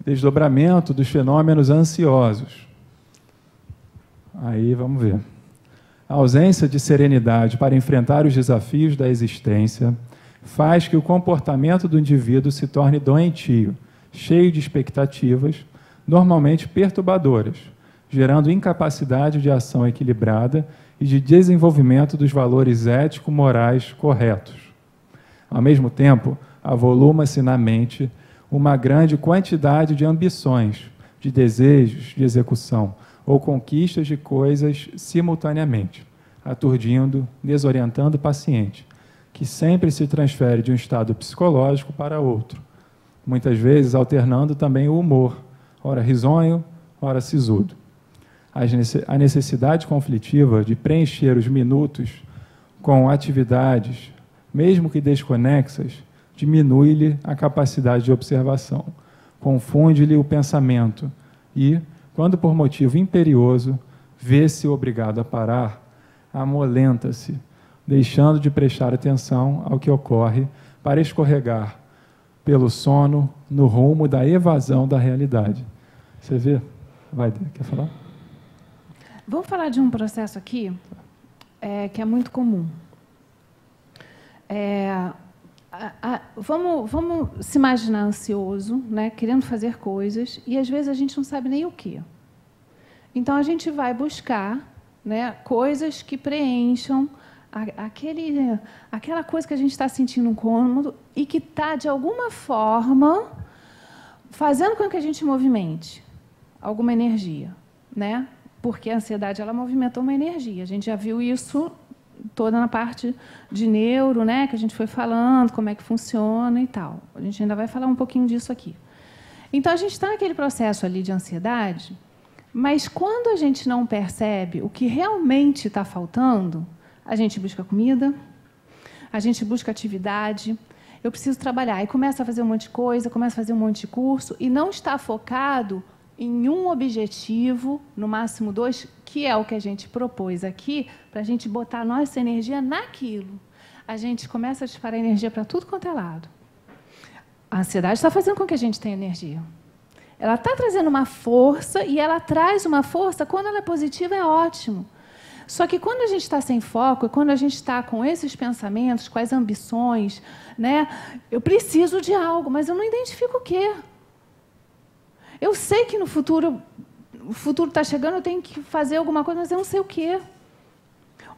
Desdobramento dos fenômenos ansiosos. Aí vamos ver. A ausência de serenidade para enfrentar os desafios da existência faz que o comportamento do indivíduo se torne doentio, cheio de expectativas, normalmente perturbadoras, gerando incapacidade de ação equilibrada e de desenvolvimento dos valores ético-morais corretos. Ao mesmo tempo, avoluma-se na mente uma grande quantidade de ambições, de desejos de execução ou conquistas de coisas simultaneamente, aturdindo, desorientando o paciente, que sempre se transfere de um estado psicológico para outro, muitas vezes alternando também o humor, ora risonho, ora sisudo. A necessidade conflitiva de preencher os minutos com atividades, mesmo que desconexas, diminui-lhe a capacidade de observação, confunde-lhe o pensamento e, quando por motivo imperioso, vê-se obrigado a parar, amolenta-se, deixando de prestar atenção ao que ocorre para escorregar pelo sono no rumo da evasão da realidade. Você vê? Quer falar? Vamos falar de um processo aqui que é muito comum. Vamos se imaginar ansioso, né, querendo fazer coisas, e às vezes a gente não sabe nem o quê. Então a gente vai buscar, né, coisas que preencham aquela coisa que a gente está sentindo incômodo e que está, de alguma forma, fazendo com que a gente movimente alguma energia, né? Porque a ansiedade, ela movimenta uma energia. A gente já viu isso toda na parte de neuro, né, que a gente foi falando, como é que funciona e tal. A gente ainda vai falar um pouquinho disso aqui. Então, a gente está naquele processo ali de ansiedade, mas quando a gente não percebe o que realmente está faltando, a gente busca comida, a gente busca atividade, eu preciso trabalhar, e começa a fazer um monte de coisa, começa a fazer um monte de curso, e não está focado em um objetivo, no máximo 2, que é o que a gente propôs aqui, para a gente botar a nossa energia naquilo. A gente começa a disparar energia para tudo quanto é lado. A ansiedade está fazendo com que a gente tenha energia. Ela está trazendo uma força, e ela traz uma força, quando ela é positiva, é ótimo. Só que quando a gente está sem foco, quando a gente está com esses pensamentos, com as ambições, né, eu preciso de algo, mas eu não identifico o quê. Eu sei que no futuro, o futuro está chegando, eu tenho que fazer alguma coisa, mas eu não sei o quê.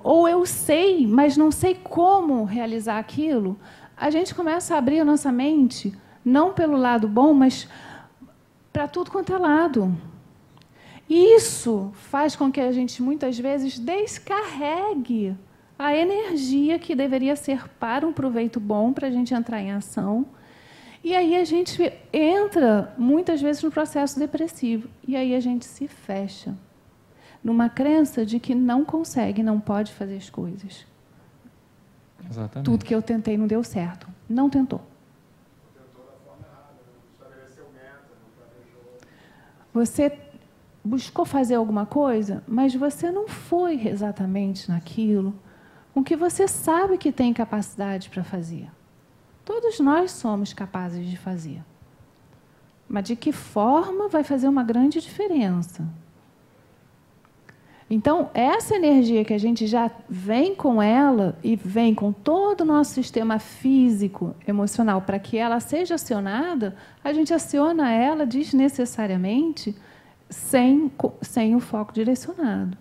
Ou eu sei, mas não sei como realizar aquilo. A gente começa a abrir a nossa mente, não pelo lado bom, mas para tudo quanto é lado. E isso faz com que a gente, muitas vezes, descarregue a energia que deveria ser para um proveito bom, para a gente entrar em ação. E aí a gente entra, muitas vezes, no processo depressivo. E aí a gente se fecha numa crença de que não consegue, não pode fazer as coisas. Exatamente. Tudo que eu tentei não deu certo. Não tentou. Tentou da forma errada, não estabeleceu meta, não planejou. Você buscou fazer alguma coisa, mas você não foi exatamente naquilo com que você sabe que tem capacidade para fazer. Todos nós somos capazes de fazer. Mas de que forma vai fazer uma grande diferença? Então, essa energia que a gente já vem com ela e vem com todo o nosso sistema físico, emocional, para que ela seja acionada, a gente aciona ela desnecessariamente sem o foco direcionado.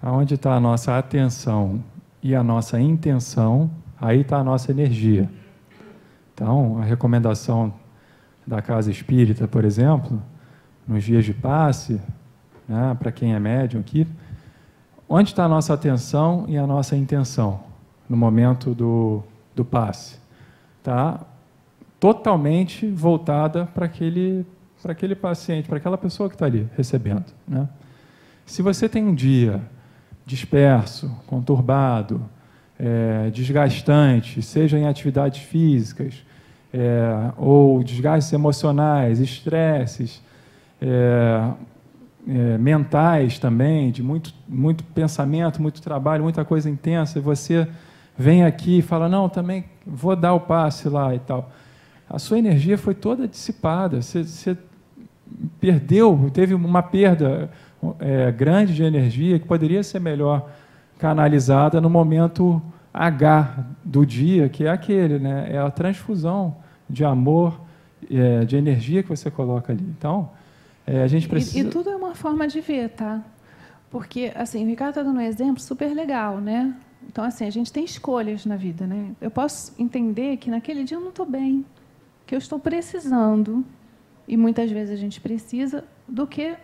Aonde está a nossa atenção e a nossa intenção, aí está a nossa energia. Então, a recomendação da Casa Espírita, por exemplo, nos dias de passe, né, para quem é médium aqui, onde está a nossa atenção e a nossa intenção no momento do passe? Está totalmente voltada para aquele paciente, para aquela pessoa que está ali recebendo, né? Se você tem um dia disperso, conturbado, desgastante, seja em atividades físicas, ou desgastes emocionais, estresses, mentais também, de muito pensamento, muito trabalho, muita coisa intensa, e você vem aqui e fala, não, também vou dar o passe lá e tal. A sua energia foi toda dissipada, você perdeu, teve uma perda grande de energia que poderia ser melhor canalizada no momento H do dia, que é aquele, né? É a transfusão de amor, de energia que você coloca ali. Então, a gente precisa... E tudo é uma forma de ver, tá? Porque, assim, o Ricardo está dando um exemplo super legal, né? Então, assim, a gente tem escolhas na vida, né? Eu posso entender que naquele dia eu não estou bem, que eu estou precisando, e muitas vezes a gente precisa, porque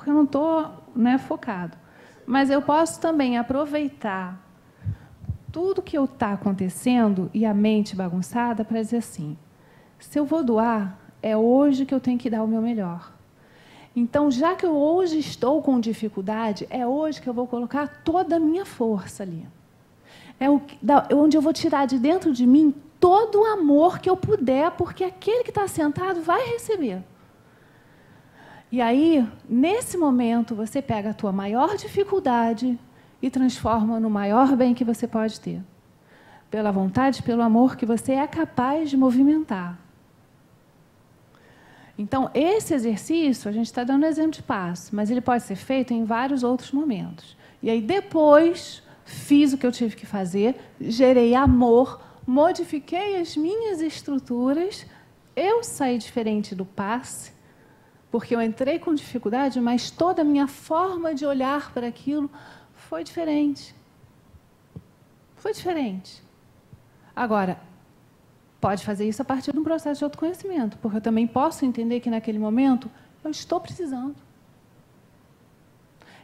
eu não estou, né, focado. Mas eu posso também aproveitar tudo que está acontecendo e a mente bagunçada para dizer assim, se eu vou doar, é hoje que eu tenho que dar o meu melhor. Então, já que eu hoje estou com dificuldade, é hoje que eu vou colocar toda a minha força ali. É onde eu vou tirar de dentro de mim todo o amor que eu puder, porque aquele que está sentado vai receber. E aí, nesse momento, você pega a tua maior dificuldade e transforma no maior bem que você pode ter. Pela vontade, pelo amor que você é capaz de movimentar. Então, esse exercício, a gente está dando exemplo de passo, mas ele pode ser feito em vários outros momentos. E aí, depois, fiz o que eu tive que fazer, gerei amor, modifiquei as minhas estruturas, eu saí diferente do passe, porque eu entrei com dificuldade, mas toda a minha forma de olhar para aquilo foi diferente. Foi diferente. Agora, pode fazer isso a partir de um processo de autoconhecimento, porque eu também posso entender que, naquele momento, eu estou precisando.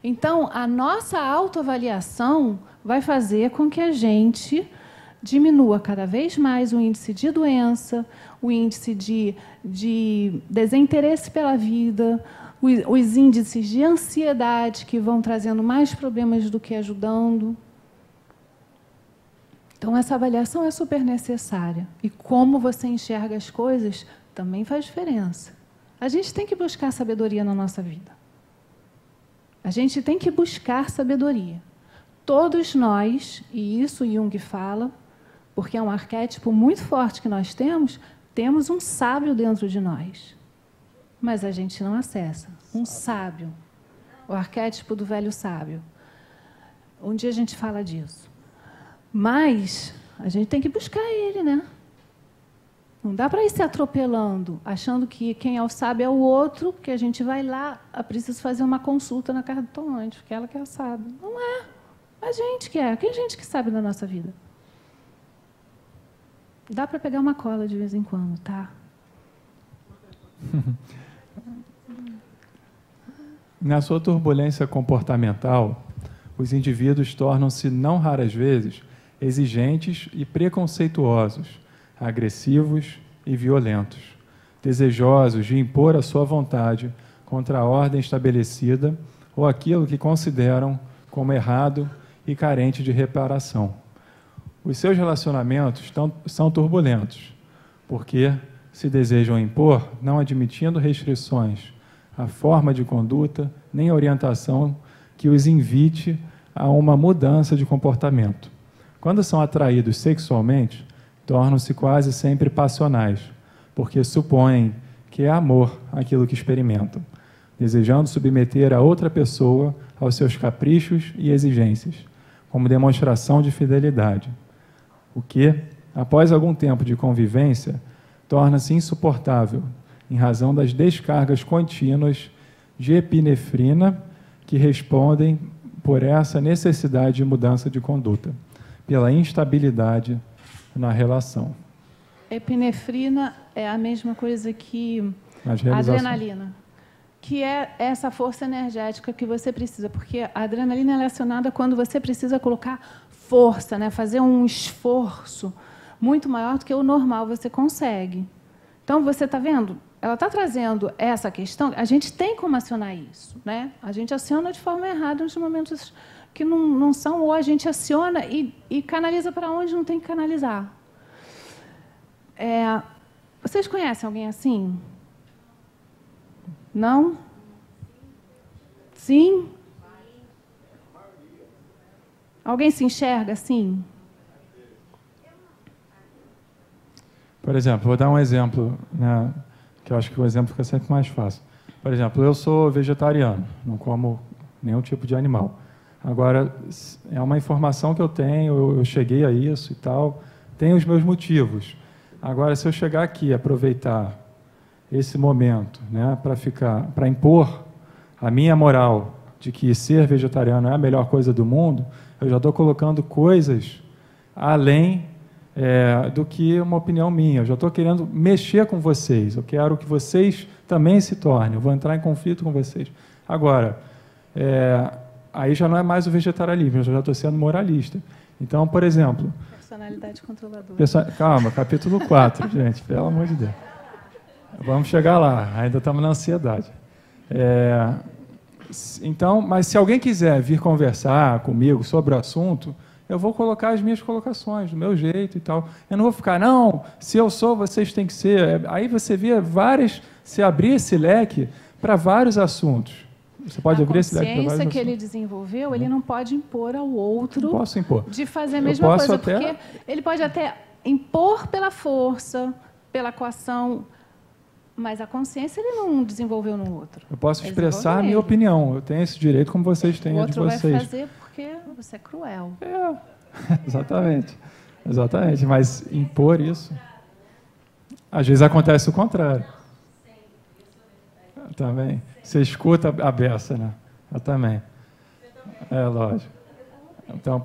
Então, a nossa autoavaliação vai fazer com que a gente diminua cada vez mais o índice de doença, o índice de desinteresse pela vida, os índices de ansiedade, que vão trazendo mais problemas do que ajudando. Então, essa avaliação é super necessária. E como você enxerga as coisas também faz diferença. A gente tem que buscar sabedoria na nossa vida. A gente tem que buscar sabedoria. Todos nós, e isso Jung fala, porque é um arquétipo muito forte que nós temos um sábio dentro de nós. Mas a gente não acessa. Um sábio. O arquétipo do velho sábio. Um dia a gente fala disso. Mas a gente tem que buscar ele, né? Não dá para ir se atropelando, achando que quem é o sábio é o outro, que a gente vai lá, preciso fazer uma consulta na cartomante, porque ela que é a sábia. Não é. A gente que é. Quem é a gente que sabe da nossa vida? Dá para pegar uma cola de vez em quando, tá? Na sua turbulência comportamental, os indivíduos tornam-se, não raras vezes, exigentes e preconceituosos, agressivos e violentos, desejosos de impor a sua vontade contra a ordem estabelecida ou aquilo que consideram como errado e carente de reparação. Os seus relacionamentos são turbulentos, porque se desejam impor, não admitindo restrições à forma de conduta, nem orientação que os invite a uma mudança de comportamento. Quando são atraídos sexualmente, tornam-se quase sempre passionais, porque supõem que é amor aquilo que experimentam, desejando submeter a outra pessoa aos seus caprichos e exigências, como demonstração de fidelidade. O que, após algum tempo de convivência, torna-se insuportável, em razão das descargas contínuas de epinefrina que respondem por essa necessidade de mudança de conduta, pela instabilidade na relação. Epinefrina é a mesma coisa que adrenalina, que é essa força energética que você precisa, porque a adrenalina é relacionada quando você precisa colocar força, né? Fazer um esforço muito maior do que o normal você consegue. Então, você está vendo? Ela está trazendo essa questão, a gente tem como acionar isso, né? A gente aciona de forma errada nos momentos que não são, ou a gente aciona e canaliza para onde não tem que canalizar. Vocês conhecem alguém assim? Não? Sim? Alguém se enxerga assim? Por exemplo, vou dar um exemplo, né, que eu acho que o exemplo fica sempre mais fácil. Por exemplo, eu sou vegetariano, não como nenhum tipo de animal. Agora, é uma informação que eu tenho, eu cheguei a isso e tal, tenho os meus motivos. Agora, se eu chegar aqui e aproveitar esse momento, né, para impor a minha moral de que ser vegetariano é a melhor coisa do mundo, eu já estou colocando coisas além do que uma opinião minha. Eu já estou querendo mexer com vocês. Eu quero que vocês também se tornem. Eu vou entrar em conflito com vocês. Agora, aí já não é mais o vegetarianismo, eu já estou sendo moralista. Então, por exemplo... Personalidade controladora. Calma, capítulo 4, gente, pelo amor de Deus. Vamos chegar lá, ainda estamos na ansiedade. Então, mas se alguém quiser vir conversar comigo sobre o assunto, eu vou colocar as minhas colocações, do meu jeito e tal. Eu não vou ficar, não, se eu sou, vocês têm que ser. Aí você vê se abrir esse leque para vários assuntos. Você pode abrir esse leque para vários assuntos. A consciência que ele desenvolveu, ele não pode impor ao outro. Não posso impor. De fazer a mesma coisa, porque ele pode até impor pela força, pela coação, mas a consciência ele não desenvolveu no outro. Eu posso expressar a minha opinião. Eu tenho esse direito como vocês têm a de vocês. O outro vai fazer porque você é cruel. Exatamente. Exatamente. Mas impor isso... Às vezes acontece o contrário. Também. Você escuta a beça, né? Eu também. É, lógico. Então...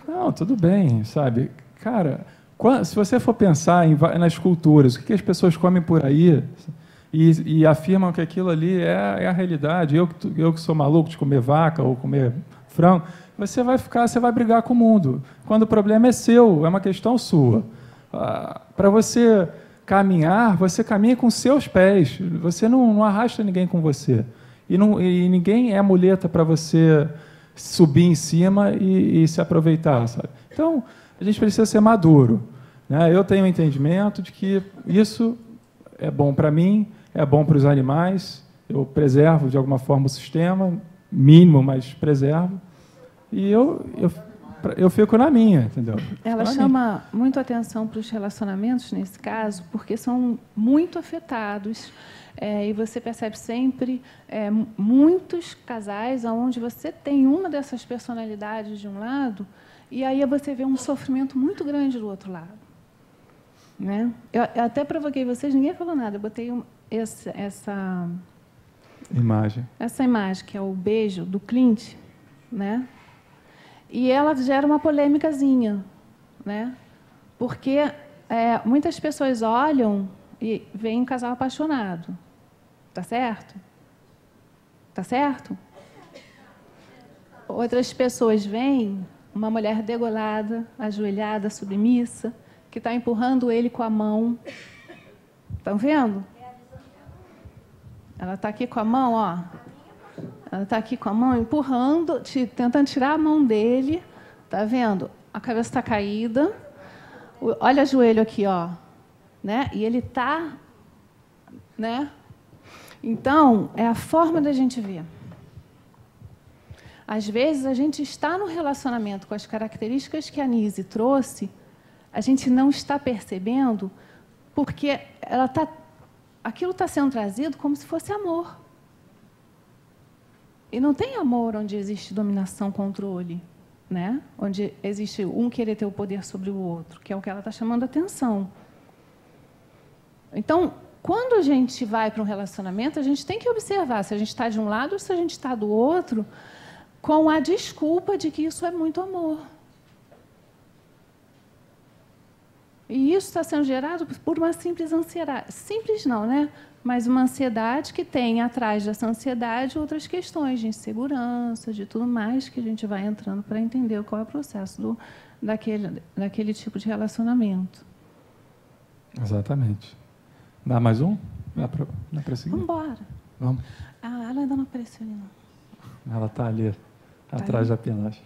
Não, tudo bem, sabe? Cara... Se você for pensar nas culturas, o que as pessoas comem por aí e afirmam que aquilo ali é a realidade, eu que sou maluco de comer vaca ou comer frango, você vai brigar com o mundo, quando o problema é seu, é uma questão sua. Para você caminhar, você caminha com seus pés, você não arrasta ninguém com você. E ninguém é muleta para você subir em cima e se aproveitar, sabe? Então, a gente precisa ser maduro, né? Eu tenho o entendimento de que isso é bom para mim, é bom para os animais, eu preservo de alguma forma o sistema, mínimo, mas preservo, e eu fico na minha, entendeu? Ela chama muito atenção para os relacionamentos, nesse caso, porque são muito afetados, e você percebe sempre muitos casais onde você tem uma dessas personalidades de um lado, e aí você vê um sofrimento muito grande do outro lado. Né? Eu até provoquei vocês, ninguém falou nada, eu botei essa imagem, que é o beijo do Clint, né? E ela gera uma polêmicazinha, né? Porque muitas pessoas olham e veem um casal apaixonado. Tá certo? Tá certo? Outras pessoas veem uma mulher degolada, ajoelhada, submissa, que está empurrando ele com a mão. Estão vendo? Ela está aqui com a mão, ó. Ela está aqui com a mão empurrando, tentando tirar a mão dele. Está vendo? A cabeça está caída. Olha o joelho aqui, ó. Né? E ele está... Né? Então, é a forma da gente ver. Às vezes, a gente está no relacionamento com as características que a Nise trouxe, a gente não está percebendo, porque aquilo está sendo trazido como se fosse amor. E não tem amor onde existe dominação, controle, né? Onde existe um querer ter o poder sobre o outro, que é o que ela está chamando a atenção. Então, quando a gente vai para um relacionamento, a gente tem que observar se a gente está de um lado ou se a gente está do outro, com a desculpa de que isso é muito amor. E isso está sendo gerado por uma simples ansiedade. Simples não, né? Mas uma ansiedade que tem atrás dessa ansiedade outras questões de insegurança, de tudo mais, que a gente vai entrando para entender qual é o processo daquele tipo de relacionamento. Exatamente. Dá mais um? Dá para seguir? Vamos embora. Vamos. Ela ainda não apareceu ali, não. Ela está ali, atrás da pilagem.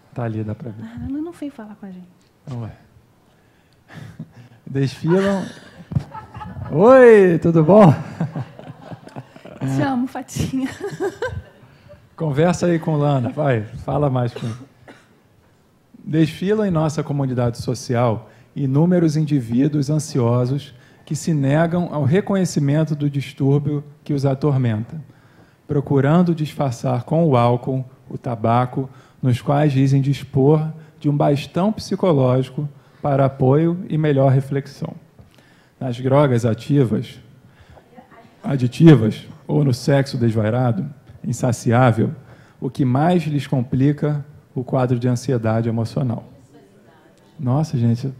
Está ali, dá para ver. Ela não veio falar com a gente. Ué. Desfilam. Oi, tudo bom? Te amo, Fatinha. Conversa aí com Lana, vai, fala mais com. Desfilam em nossa comunidade social inúmeros indivíduos ansiosos que se negam ao reconhecimento do distúrbio que os atormenta, procurando disfarçar com o álcool, o tabaco, nos quais dizem dispor de um bastão psicológico para apoio e melhor reflexão. Nas drogas aditivas ou no sexo desvairado, insaciável, o que mais lhes complica o quadro de ansiedade emocional. Nossa, gente,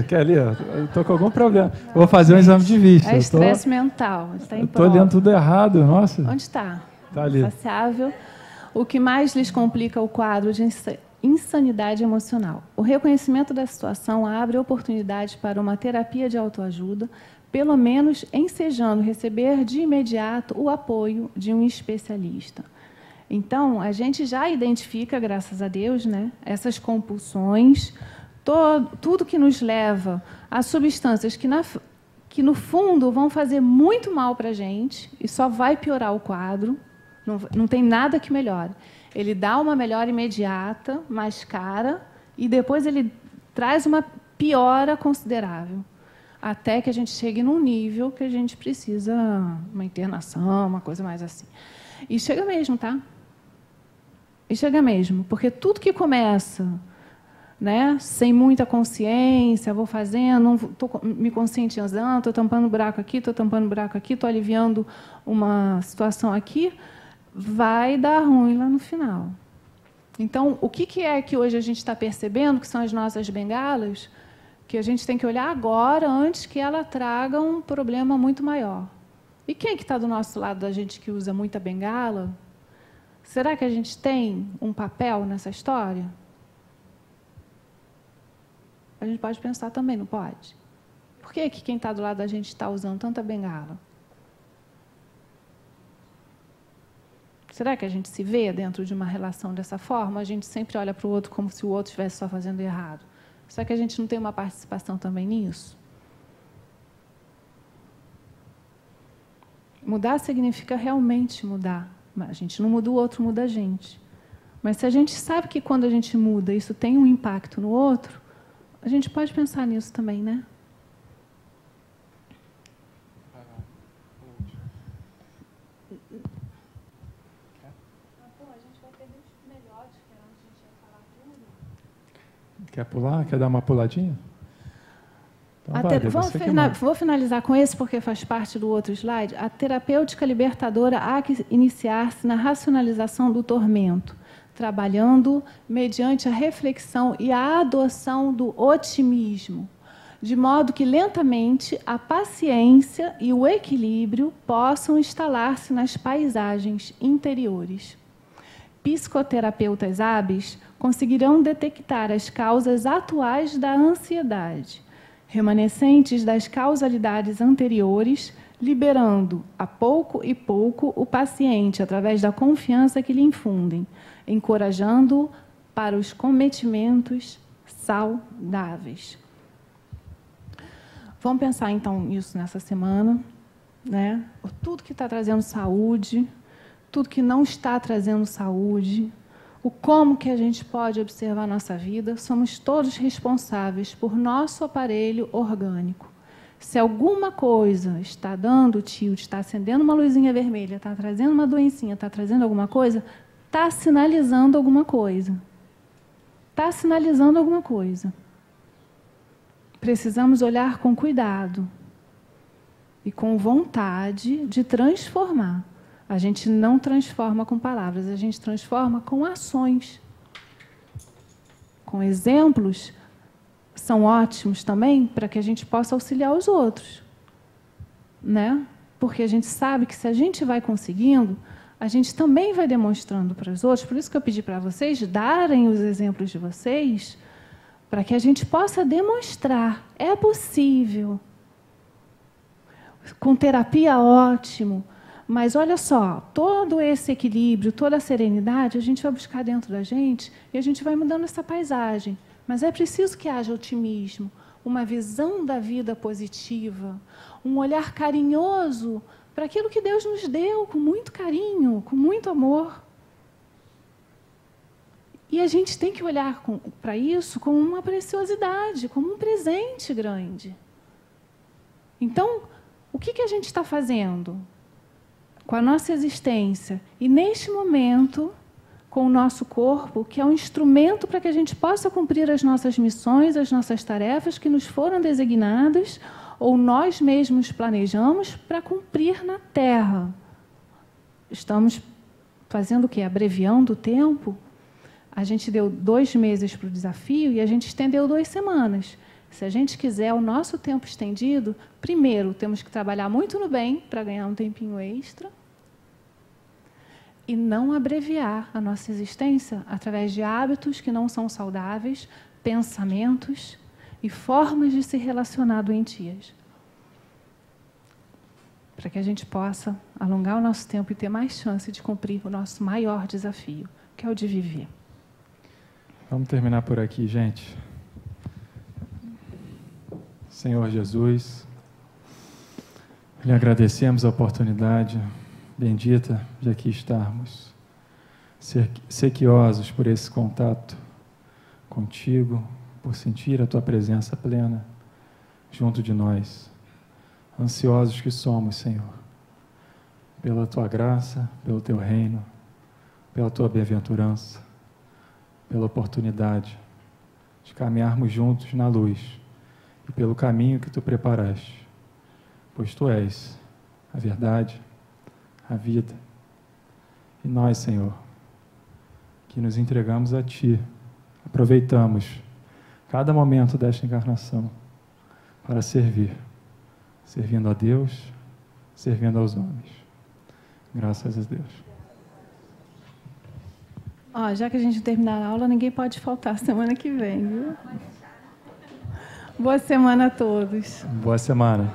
quer ler? Estou com algum problema. Vou fazer um exame de vista. É estresse mental. Estou lendo tudo errado, nossa. Onde está? Está ali. Insaciável. O que mais lhes complica o quadro de insanidade emocional. O reconhecimento da situação abre oportunidade para uma terapia de autoajuda, pelo menos ensejando receber de imediato o apoio de um especialista. Então, a gente já identifica, graças a Deus, né, essas compulsões, tudo que nos leva a substâncias que, no fundo, vão fazer muito mal para a gente e só vai piorar o quadro, não tem nada que melhore. Ele dá uma melhora imediata, mais cara, e depois ele traz uma piora considerável, até que a gente chegue num nível que a gente precisa uma internação, uma coisa mais assim. E chega mesmo, tá? E chega mesmo, porque tudo que começa, né, sem muita consciência, vou fazendo, não estou me conscientizando, estou tampando buraco aqui, estou tampando buraco aqui, estou aliviando uma situação aqui, vai dar ruim lá no final. Então, o que é que hoje a gente está percebendo, que são as nossas bengalas, que a gente tem que olhar agora, antes que ela traga um problema muito maior. E quem é que está do nosso lado da gente que usa muita bengala? Será que a gente tem um papel nessa história? A gente pode pensar também, não pode? Por que quem está do lado da gente está usando tanta bengala? Será que a gente se vê dentro de uma relação dessa forma? A gente sempre olha para o outro como se o outro estivesse só fazendo errado. Será que a gente não tem uma participação também nisso? Mudar significa realmente mudar. A gente não muda o outro, muda a gente. Mas se a gente sabe que quando a gente muda, isso tem um impacto no outro, a gente pode pensar nisso também, né? Quer pular? Quer dar uma puladinha? Então, vou finalizar com esse, porque faz parte do outro slide. A terapêutica libertadora há que iniciar-se na racionalização do tormento, trabalhando mediante a reflexão e a adoção do otimismo, de modo que, lentamente, a paciência e o equilíbrio possam instalar-se nas paisagens interiores. Psicoterapeutas hábeis conseguirão detectar as causas atuais da ansiedade, remanescentes das causalidades anteriores, liberando, a pouco e pouco, o paciente através da confiança que lhe infundem, encorajando-o para os cometimentos saudáveis. Vamos pensar, então, nisso nessa semana, né? Tudo que está trazendo saúde, tudo que não está trazendo saúde, o como que a gente pode observar a nossa vida, somos todos responsáveis por nosso aparelho orgânico. Se alguma coisa está dando tilt, está acendendo uma luzinha vermelha, está trazendo uma doencinha, está trazendo alguma coisa, está sinalizando alguma coisa. Está sinalizando alguma coisa. Precisamos olhar com cuidado e com vontade de transformar. A gente não transforma com palavras, a gente transforma com ações. Com exemplos, são ótimos também para que a gente possa auxiliar os outros, né? Porque a gente sabe que se a gente vai conseguindo, a gente também vai demonstrando para os outros. Por isso que eu pedi para vocês darem os exemplos de vocês, para que a gente possa demonstrar. É possível. Com terapia, ótimo. Mas, olha só, todo esse equilíbrio, toda a serenidade, a gente vai buscar dentro da gente e a gente vai mudando essa paisagem. Mas é preciso que haja otimismo, uma visão da vida positiva, um olhar carinhoso para aquilo que Deus nos deu, com muito carinho, com muito amor. E a gente tem que olhar para isso como uma preciosidade, como um presente grande. Então, o que a gente está fazendo com a nossa existência? E, neste momento, com o nosso corpo, que é um instrumento para que a gente possa cumprir as nossas missões, as nossas tarefas que nos foram designadas, ou nós mesmos planejamos para cumprir na Terra. Estamos fazendo o quê? Abreviando o tempo? A gente deu 2 meses para o desafio e a gente estendeu 2 semanas. Se a gente quiser o nosso tempo estendido, primeiro temos que trabalhar muito no bem para ganhar um tempinho extra e não abreviar a nossa existência através de hábitos que não são saudáveis, pensamentos e formas de se relacionar doentias. Para que a gente possa alongar o nosso tempo e ter mais chance de cumprir o nosso maior desafio, que é o de viver. Vamos terminar por aqui, gente. Senhor Jesus, lhe agradecemos a oportunidade bendita de aqui estarmos, sequiosos por esse contato contigo, por sentir a tua presença plena junto de nós, ansiosos que somos, Senhor, pela tua graça, pelo teu reino, pela tua bem-aventurança, pela oportunidade de caminharmos juntos na luz e pelo caminho que tu preparaste, pois tu és a verdade, a vida. E nós, Senhor, que nos entregamos a ti, aproveitamos cada momento desta encarnação para servir, servindo a Deus, servindo aos homens. Graças a Deus. Já que a gente terminar a aula, ninguém pode faltar semana que vem, viu? Boa semana a todos. Boa semana.